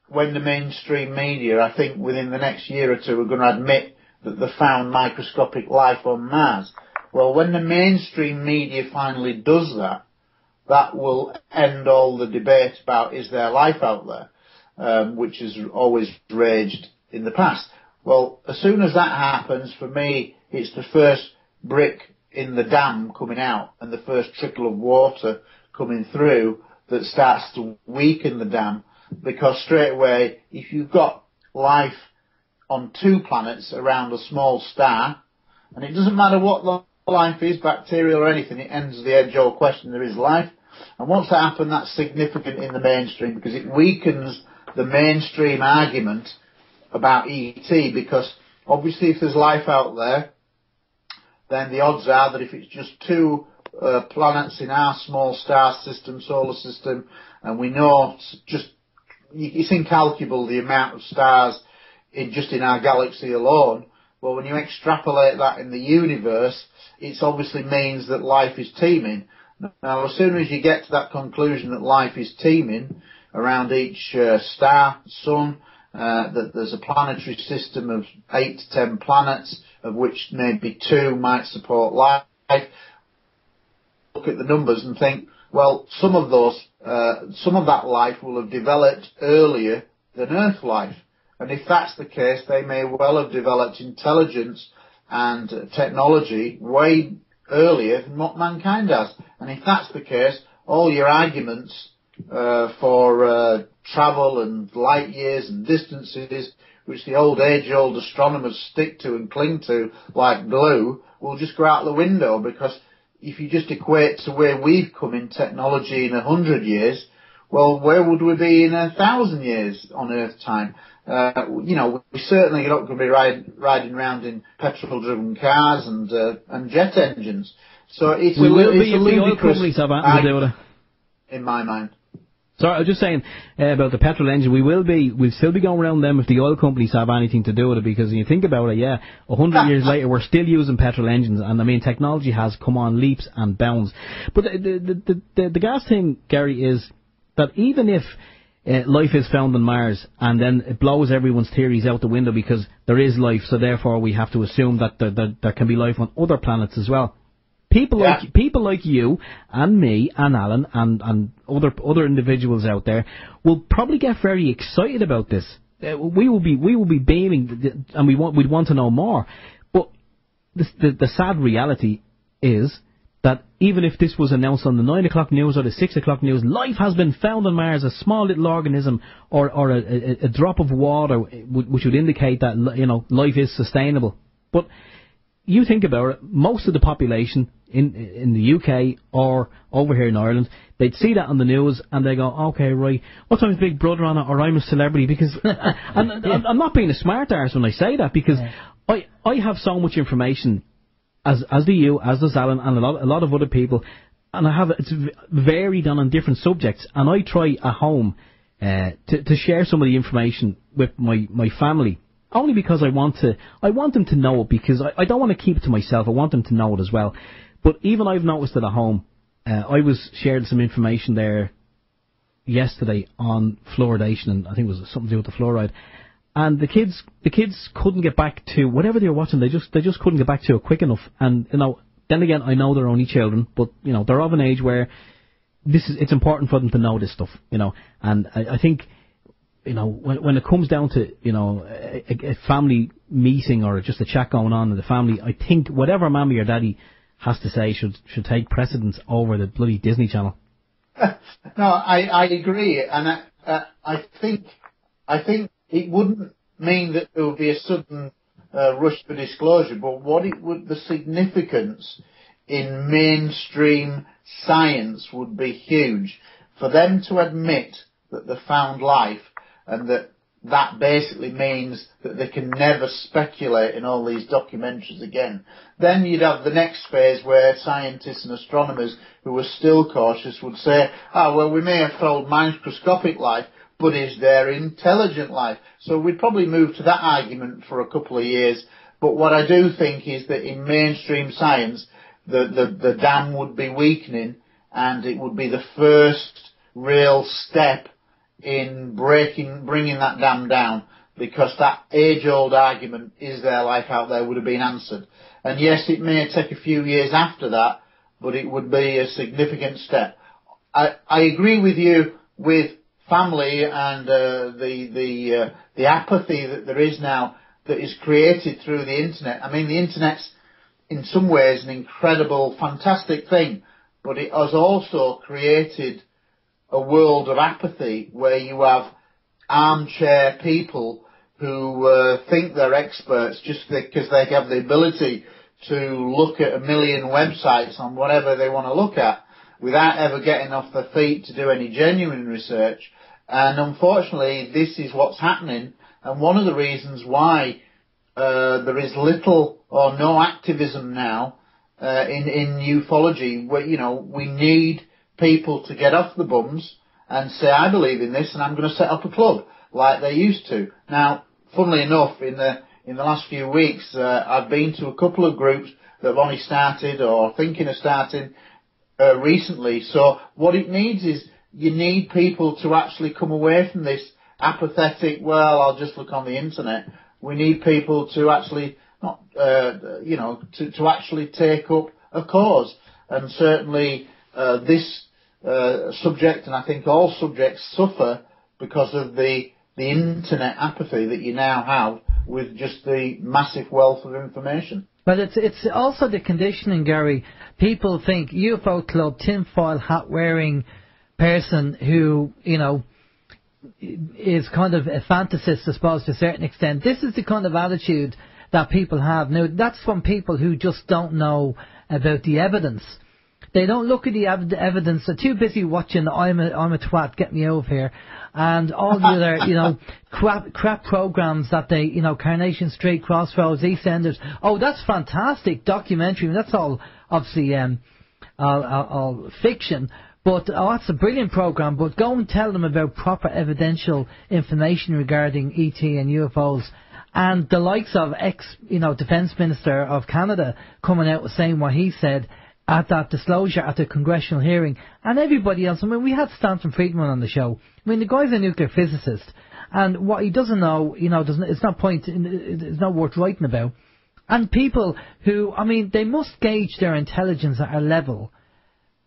when the mainstream media, I think within the next year or two, are going to admit that they found microscopic life on Mars. Well, when the mainstream media finally does that, that will end all the debate about is there life out there, which has always raged in the past. Well, as soon as that happens, for me, it's the first brick in the dam coming out and the first trickle of water coming through that starts to weaken the dam, because straight away, if you've got life on 2 planets around a small star, and it doesn't matter what the life is, bacterial or anything, it ends the age-old question, there is life. And once that happens, that's significant in the mainstream, because it weakens the mainstream argument about ET, because obviously if there's life out there, then the odds are that if it's just 2 planets in our small star system, solar system, and we know it's incalculable the amount of stars in our galaxy alone. Well, when you extrapolate that in the universe, it obviously means that life is teeming. Now, as soon as you get to that conclusion that life is teeming around each star, sun, that there's a planetary system of 8 to 10 planets, of which maybe 2 might support life, look at the numbers and think, well, some of that life will have developed earlier than Earth life. And if that's the case, they may well have developed intelligence and technology way earlier than what mankind has. And if that's the case, all your arguments for travel and light years and distances, which the age-old astronomers stick to and cling to like glue, will just go out the window, because if you just equate to where we've come in technology in 100 years, well, where would we be in 1,000 years on Earth time? We certainly are not going to be riding around in petrol-driven cars and jet engines. So it's a ludicrous argument in my mind. Sorry, I was just saying about the petrol engine. We'll still be going around them if the oil companies have anything to do with it, because when you think about it, 100 years later, we're still using petrol engines, and I mean, technology has come on leaps and bounds. But the gas thing, Gary, is that even if life is found on Mars, and then it blows everyone's theories out the window because there is life, so therefore we have to assume that there can be life on other planets as well. People like you and me and Alan and other individuals out there will probably get very excited about this. We will be beaming, and we'd want to know more. But the sad reality is that even if this was announced on the 9 o'clock news or the 6 o'clock news, life has been found on Mars, a small little organism or a drop of water, which would indicate that, life is sustainable. But you think about it, most of the population in the UK or over here in Ireland, they'd see that on the news and they go, okay, right, what time's Big Brother on it, or I'm a celebrity? Because I'm not being a smart arse when I say that, because I have so much information, as do you, as does Alan, and a lot of other people, and it's varied on different subjects, and I try at home to share some of the information with my family. Only because I want them to know it, because I don't want to keep it to myself. I want them to know it as well. But even I've noticed it at home. I was sharing some information there yesterday on fluoridation, and I think it was something to do with the fluoride. And the kids couldn't get back to whatever they were watching. They just couldn't get back to it quick enough. And then again, I know they're only children, but they're of an age where it's important for them to know this stuff. And I think. When it comes down to, a family meeting or just a chat going on in the family, I think whatever Mammy or Daddy has to say should take precedence over the bloody Disney Channel. No, I agree, and I think it wouldn't mean that there would be a sudden rush for disclosure, but the significance in mainstream science would be huge for them to admit that they found life. And that basically means that they can never speculate in all these documentaries again. Then you'd have the next phase where scientists and astronomers who are still cautious would say, well, we may have found microscopic life, but is there intelligent life? So we'd probably move to that argument for a couple of years. But what I do think is that in mainstream science, the dam would be weakening, and it would be the first real step in bringing that dam down, because that age-old argument, is there life out there, would have been answered. And yes, it may take a few years after that, but it would be a significant step. I agree with you with family and the apathy that there is now, that is created through the internet. I mean, the internet's in some ways an incredible, fantastic thing, but it has also created a world of apathy where you have armchair people who think they're experts just because they have the ability to look at a million websites on whatever they want to look at without ever getting off their feet to do any genuine research. And unfortunately, this is what's happening. And one of the reasons why there is little or no activism now in ufology, where we need people to get off the bums and say, I believe in this and I'm going to set up a club like they used to. Now, funnily enough, in the last few weeks, I've been to a couple of groups that have only started or thinking of starting recently. So what it needs is you need people to actually come away from this apathetic, well, I'll just look on the internet. We need people to actually to actually take up a cause. And certainly this subject, and I think all subjects, suffer because of the internet apathy that you now have with just the massive wealth of information. But it's also the conditioning, Gary. People think UFO club, tinfoil hat wearing person who, is kind of a fantasist, I suppose, to a certain extent. This is the kind of attitude that people have. Now, that's from people who just don't know about the evidence. They don't look at the evidence. They're too busy watching I'm a twat, get me over here, and all the other, crap programs that they, Coronation Street, Crossroads, EastEnders. Oh, that's fantastic documentary. That's all obviously all fiction. But that's a brilliant program. But go and tell them about proper evidential information regarding ET and UFOs. And the likes of Defence Minister of Canada coming out with saying what he said at that disclosure at the Congressional hearing, and everybody else. I mean, we had Stanton Friedman on the show. I mean, the guy's a nuclear physicist, and what he doesn't know, it's not worth writing about. And people who, they must gauge their intelligence at a level.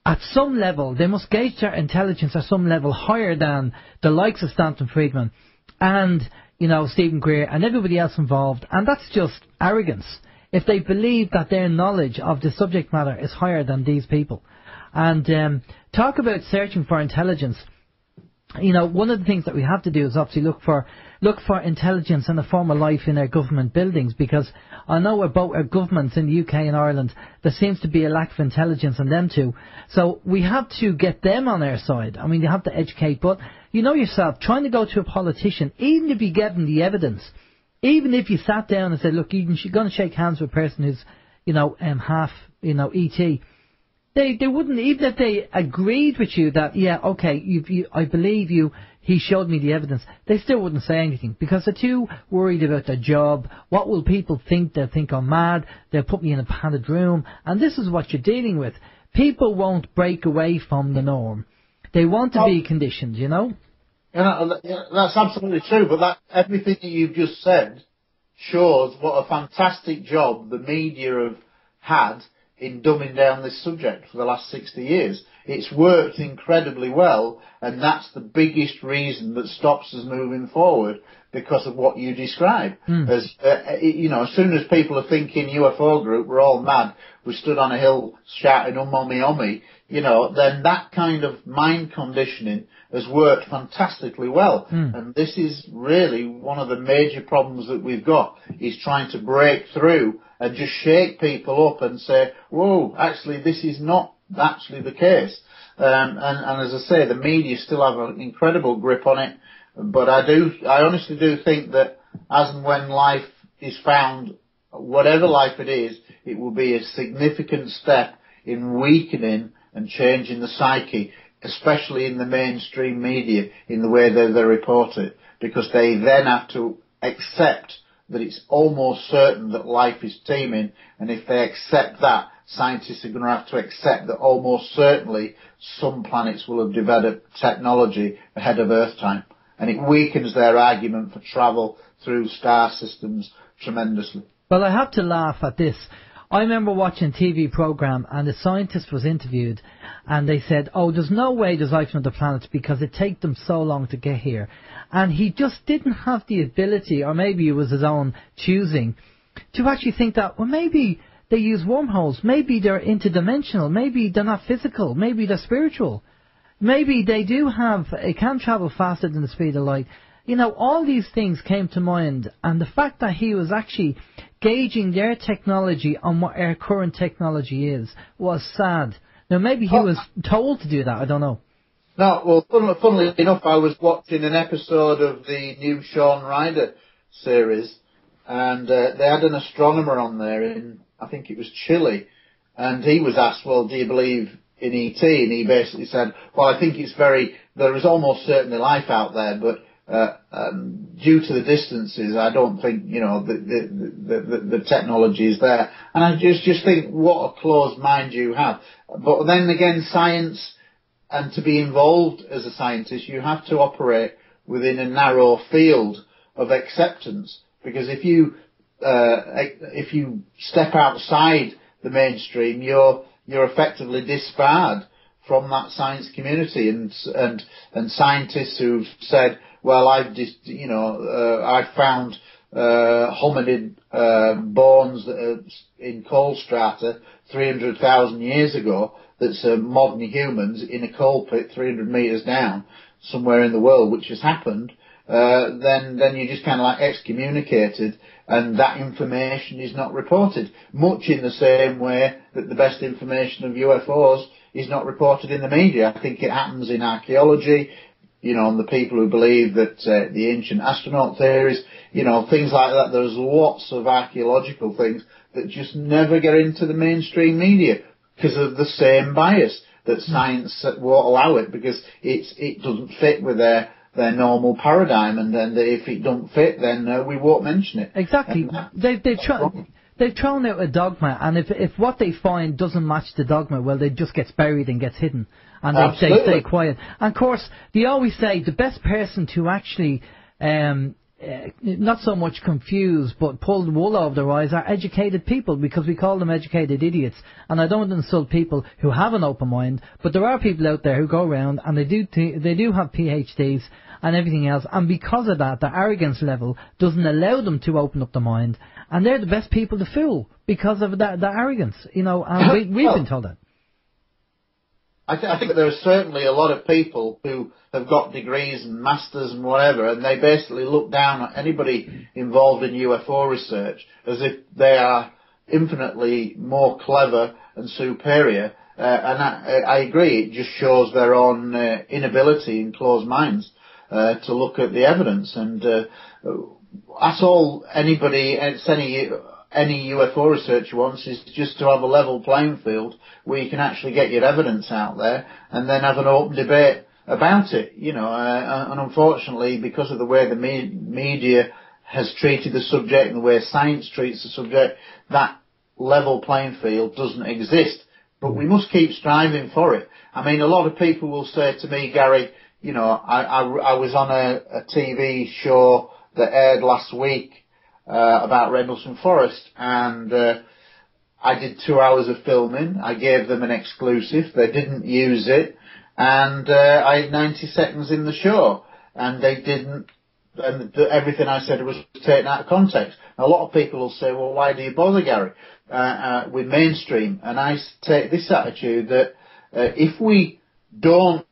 At some level, they must gauge their intelligence at some level higher than the likes of Stanton Friedman and, Stephen Greer and everybody else involved. And that's just arrogance. if they believe that their knowledge of the subject matter is higher than these people. And talk about searching for intelligence. You know, one of the things that we have to do is obviously look for intelligence in the form of life in our government buildings, because I know about our governments in the UK and Ireland, there seems to be a lack of intelligence in them too. So we have to get them on our side. I mean, you have to educate, but you know yourself, trying to go to a politician, even if you give them the evidence, even if you sat down and said, look, you're going to shake hands with a person who's, you know, half, you know, ET, they wouldn't, even if they agreed with you that, yeah, okay, I believe you, he showed me the evidence, they still wouldn't say anything, because they're too worried about their job. What will people think? They'll think I'm mad, they'll put me in a padded room, and this is what you're dealing with. People won't break away from the norm. They want to be conditioned, you know? Yeah, that's absolutely true, but everything that you've just said shows what a fantastic job the media have had in dumbing down this subject for the last 60 years. It's worked incredibly well, and that's the biggest reason that stops us moving forward, because of what you describe. As you know, as soon as people are thinking UFO group, we're all mad, we stood on a hill shouting ummi, you know, then that kind of mind conditioning has worked fantastically well. And this is really one of the major problems that we've got, is trying to break through and just shake people up and say, whoa, actually this is not actually the case. And as I say, the media still have an incredible grip on it, but I honestly do think that as and when life is found, whatever life it is, it will be a significant step in weakening and changing the psyche, especially in the mainstream media, in the way that they report it, because they then have to accept that it's almost certain that life is teeming, and if they accept that, scientists are going to have to accept that almost certainly some planets will have developed technology ahead of Earth time, and it weakens their argument for travel through star systems tremendously. Well, I have to laugh at this. I remember watching a TV program, and a scientist was interviewed, and they said, oh, there's no way there's life on other planets because it takes them so long to get here. And he just didn't have the ability, or maybe it was his own choosing, to actually think that, well, maybe they use wormholes, maybe they're interdimensional, maybe they're not physical, maybe they're spiritual, maybe they can travel faster than the speed of light. You know, all these things came to mind, and the fact that he was actually gauging their technology on what our current technology is was sad. Now, maybe he was told to do that, I don't know. No, well, funnily enough, I was watching an episode of the new Shaun Ryder series, and they had an astronomer on there in, I think it was Chile, and he was asked, well, do you believe in ET? And he basically said, well, I think there is almost certainly life out there, but due to the distances, I don't think, you know, the technology is there. And I just think, what a closed mind you have. But then again, science, and to be involved as a scientist, you have to operate within a narrow field of acceptance, because if you step outside the mainstream, you're effectively disbarred from that science community, and scientists who've said, well, I found hominid bones in coal strata 300,000 years ago. That's modern humans in a coal pit 300 metres down somewhere in the world, which has happened. Then you're just kind of like excommunicated, and that information is not reported. Much in the same way that the best information of UFOs is not reported in the media. I think it happens in archaeology, you know, and the people who believe that the ancient astronaut theories, you know, things like that. There's lots of archaeological things that just never get into the mainstream media because of the same bias that science won't allow it, because it doesn't fit with their normal paradigm, and then if it don't fit, then we won't mention it. Exactly. They've thrown out a dogma, and if what they find doesn't match the dogma, well, it just gets buried and gets hidden, and they stay quiet. And of course, they always say the best person to actually not so much confused, but pulled the wool over their eyes are educated people, because we call them educated idiots. And I don't insult people who have an open mind, but there are people out there who go around and they do have PhDs and everything else, and because of that, the arrogance level doesn't allow them to open up the mind, and they're the best people to fool because of that arrogance, you know, and we've been told that. I think that there are certainly a lot of people who have got degrees and masters and whatever, and they basically look down at anybody involved in UFO research as if they are infinitely more clever and superior. And I agree, it just shows their own inability and closed minds to look at the evidence. And that's all any UFO researcher wants, is just to have a level playing field where you can actually get your evidence out there and then have an open debate about it, you know. And unfortunately, because of the way the media has treated the subject and the way science treats the subject, that level playing field doesn't exist. But we must keep striving for it. I mean, a lot of people will say to me, Gary, you know, I was on a TV show that aired last week about Rendlesham Forest, and I did 2 hours of filming. I gave them an exclusive. They didn't use it, and I had 90 seconds in the show, and they didn't. And everything I said was taken out of context. A lot of people will say, "Well, why do you bother, Gary, with mainstream?" And I take this attitude that if we don't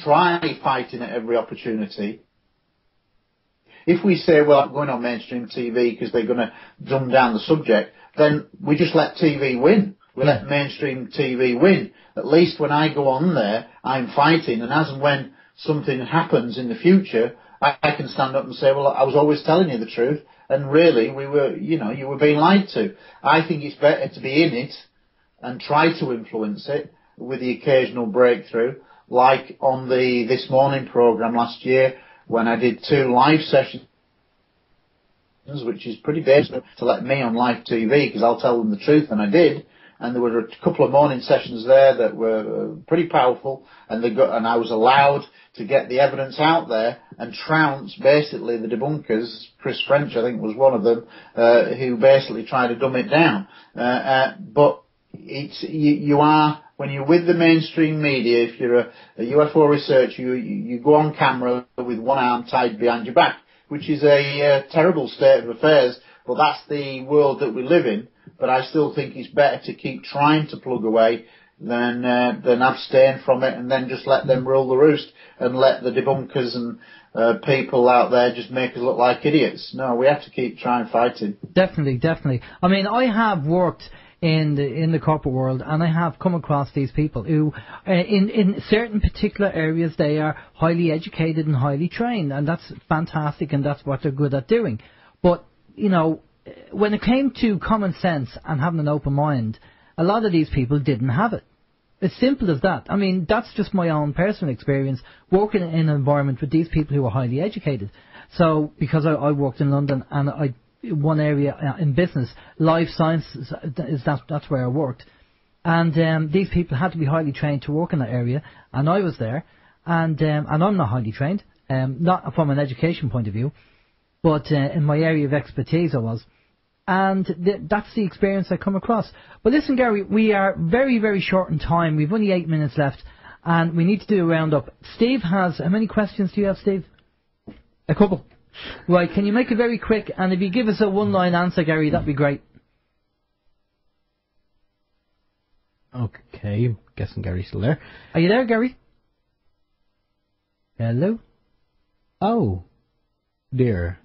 try fighting at every opportunity, if we say, well, I'm going on mainstream TV because they're going to dumb down the subject, then we just let TV win. We let mainstream TV win. At least when I go on there, I'm fighting, and as and when something happens in the future, I can stand up and say, well, I was always telling you the truth, and really, you were being lied to. I think it's better to be in it and try to influence it with the occasional breakthrough, like on the This Morning programme last year, when I did 2 live sessions, which is pretty basic to let me on live TV, because I'll tell them the truth, and I did. And there were a couple of morning sessions there that were pretty powerful, and I was allowed to get the evidence out there and trounce basically the debunkers. Chris French, I think, was one of them, who basically tried to dumb it down. But you are, when you're with the mainstream media, if you're a UFO researcher, you go on camera with one arm tied behind your back, which is a terrible state of affairs, but that's the world that we live in. But I still think it's better to keep trying to plug away than abstain from it and then just let them rule the roost and let the debunkers and people out there just make us look like idiots. No, we have to keep trying fighting. Definitely. I mean, I have worked in the corporate world, and I have come across these people who, in certain particular areas, they are highly educated and highly trained, and that's fantastic, and that's what they're good at doing. But, you know, when it came to common sense and having an open mind, a lot of these people didn't have it. It's simple as that. I mean, that's just my own personal experience working in an environment with these people who are highly educated. So, because I worked in London, and one area in business, life sciences, that's where I worked. And these people had to be highly trained to work in that area, and I was there. And I'm not highly trained, not from an education point of view, but in my area of expertise I was. And that's the experience I come across. But listen, Gary, we are very, very short in time. We've only 8 minutes left, and we need to do a roundup. Steve has... How many questions do you have, Steve? A couple. Right, can you make it very quick? And if you give us a one-line answer, Gary, that'd be great. Okay, I'm guessing Gary's still there. Are you there, Gary? Hello? Oh, dear.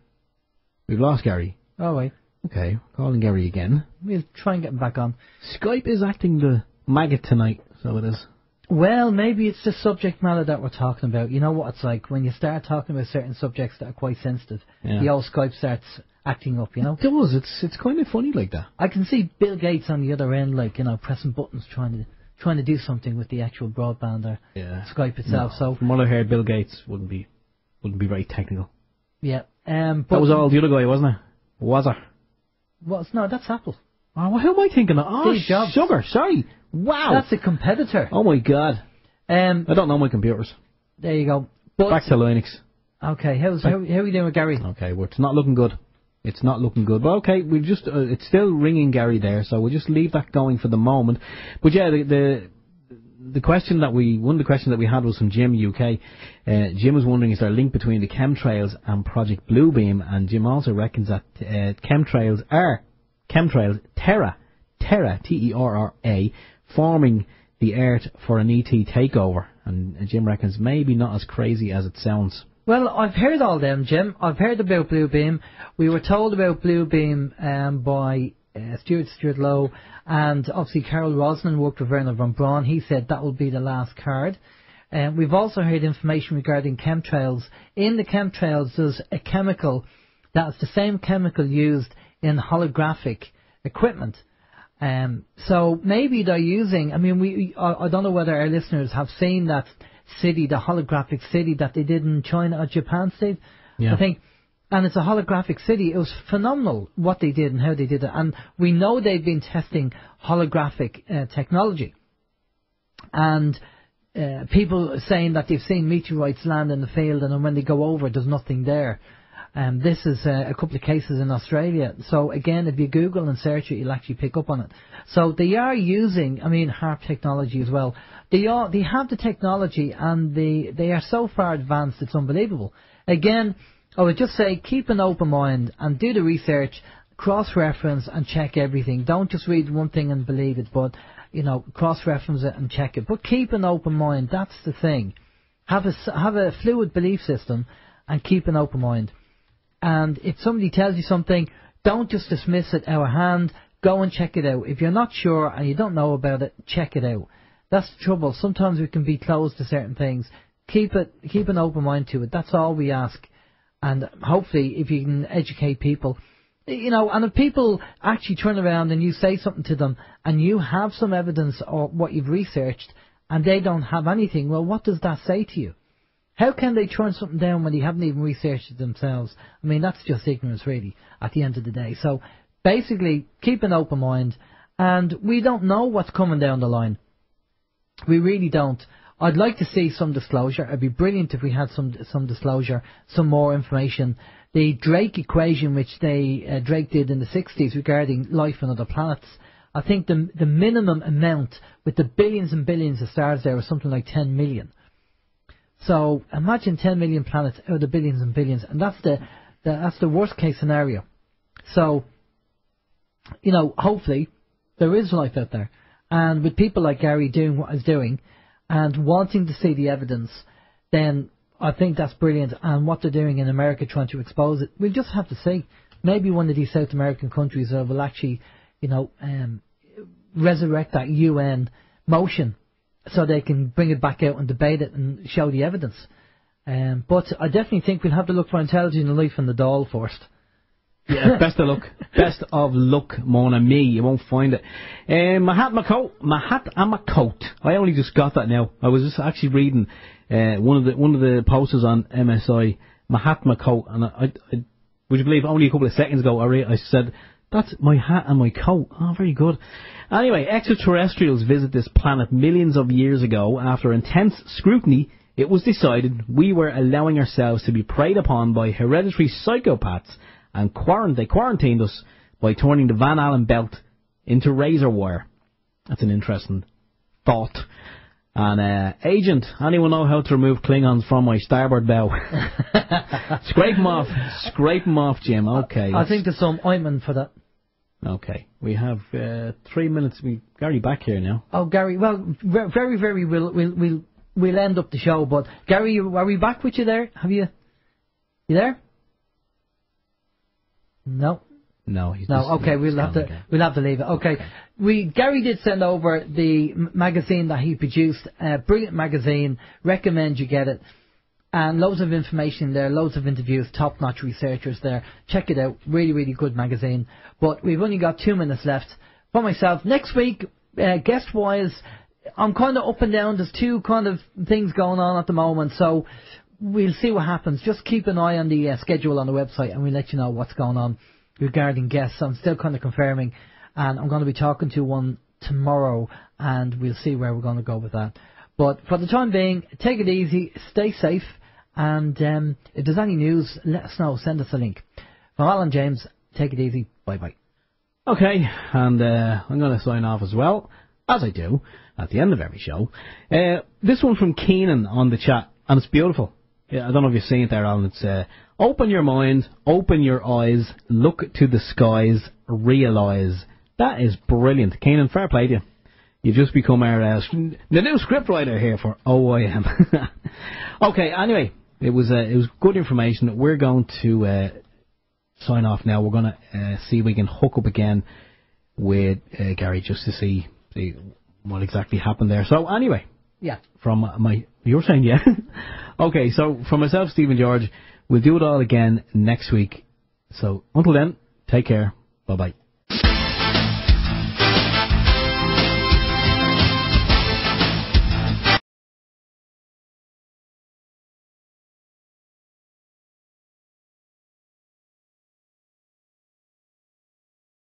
We've lost Gary. Oh, wait. Okay, calling Gary again. We'll try and get him back on. Skype is acting the maggot tonight, so it is. Well, maybe it's the subject matter that we're talking about. You know what it's like when you start talking about certain subjects that are quite sensitive. Yeah. The old Skype starts acting up, you know. It does. It's kind of funny like that. I can see Bill Gates on the other end, like, you know, pressing buttons, trying to do something with the actual broadband or Skype itself. No, so from what I heard, Bill Gates wouldn't be very technical. Yeah. But that was all the other guy, wasn't it? Was it? No, that's Apple. Oh, well, who am I thinking of? Oh, Steve Jobs. Sugar, sorry. Wow. That's a competitor. Oh, my God. I don't know my computers. There you go. Back to Linux. Okay, how are we doing with Gary? Okay, well, it's not looking good. It's not looking good. But okay, we just it's still ringing Gary there, so we'll just leave that going for the moment. But yeah, the question that one of the questions that we had was from Jim UK. Jim was wondering, is there a link between the chemtrails and Project Bluebeam? And Jim also reckons that chemtrails, Terra, Terra, forming the Earth for an ET takeover. And Jim reckons maybe not as crazy as it sounds. Well, I've heard all them, Jim. I've heard about Bluebeam. We were told about Bluebeam by Stuart Lowe, and obviously Carol Rosnan worked with Werner von Braun. He said that will be the last card. We've also heard information regarding chemtrails. In the chemtrails, there's a chemical that's the same chemical used in holographic equipment. So maybe they're using. I mean, I don't know whether our listeners have seen that city, the holographic city that they did in China or Japan, Steve. Yeah. I think. And it's a holographic city. It was phenomenal what they did and how they did it. And we know they've been testing holographic technology. And people are saying that they've seen meteorites land in the field, and then when they go over, there's nothing there. This is a couple of cases in Australia. So again, if you Google and search it, you'll actually pick up on it. So they are using, HARP technology as well. They have the technology, and they are so far advanced, it's unbelievable. Again, I would just say keep an open mind and do the research, cross-reference and check everything. Don't just read one thing and believe it, but, cross-reference it and check it. But keep an open mind. That's the thing. Have a fluid belief system and keep an open mind. And if somebody tells you something, don't just dismiss it out of hand. Go and check it out. If you're not sure and you don't know about it, check it out. That's the trouble. Sometimes we can be closed to certain things. Keep an open mind to it. That's all we ask. And hopefully, if you can educate people, and if people actually turn around and you say something to them and you have some evidence or what you've researched and they don't have anything, well, what does that say to you? How can they turn something down when they haven't even researched it themselves? That's just ignorance, really, at the end of the day. So, basically, keep an open mind, and we don't know what's coming down the line. We really don't. I'd like to see some disclosure. It'd be brilliant if we had some disclosure, some more information. The Drake equation, which Drake did in the 60s regarding life on other planets, I think the minimum amount with the billions and billions of stars there was something like 10 million. So imagine 10 million planets out of the billions and billions, and that's the worst case scenario. So, hopefully there is life out there, and with people like Gary doing what he's doing and wanting to see the evidence, then I think that's brilliant. And what they're doing in America, trying to expose it, we'll just have to see. Maybe one of these South American countries will actually, resurrect that UN motion so they can bring it back out and debate it and show the evidence. But I definitely think we'll have to look for intelligent life in the doll first. Yeah, best of luck. Best of luck, mon ami. You won't find it. My hat and my coat. I only just got that now. I was just actually reading one of the posters on MSI. My hat, my coat, and I would you believe only a couple of seconds ago I said that's my hat and my coat. Oh, very good. Anyway, extraterrestrials visit this planet millions of years ago. After intense scrutiny, it was decided we were allowing ourselves to be preyed upon by hereditary psychopaths, and they quarantined us by turning the Van Allen belt into razor wire. That's an interesting thought. And agent, anyone know how to remove Klingons from my starboard bow? Scrape them off, Jim. Okay. I think there's some ointment for that. Okay, we have 3 minutes. Gary back here now. Oh, Gary. Well, very, very. We'll end up the show. But Gary, are we back with you there? You there? No. No, he's okay, we'll have to leave it. Okay. Gary did send over the magazine that he produced, brilliant magazine, recommend you get it, and loads of information there, loads of interviews, top-notch researchers there. Check it out, really, really good magazine. But we've only got 2 minutes left. For myself, next week, guest-wise, I'm kind of up and down. There's two kind of things going on at the moment, so we'll see what happens. Just keep an eye on the schedule on the website, and we'll let you know what's going on regarding guests. I'm still kind of confirming, and I'm going to be talking to one tomorrow, and we'll see where we're going to go with that. But for the time being, take it easy, stay safe, And if there's any news, let us know. Send us a link. From Alan James, take it easy. Bye-bye. Okay, and I'm going to sign off as well, as I do at the end of every show. This one from Keenan on the chat, and it's beautiful. Yeah, I don't know if you've seen it there, Alan. It's open your mind, open your eyes, look to the skies, realise. That is brilliant. Keenan, fair play to you. You've just become our the new scriptwriter here for OYM. Okay, anyway, it was good information. We're going to sign off now. We're going to see if we can hook up again with Gary just to see what exactly happened there. So anyway, yeah. You were saying yeah. Okay, so from myself, Stephen George, we'll do it all again next week. So until then, take care. Bye bye.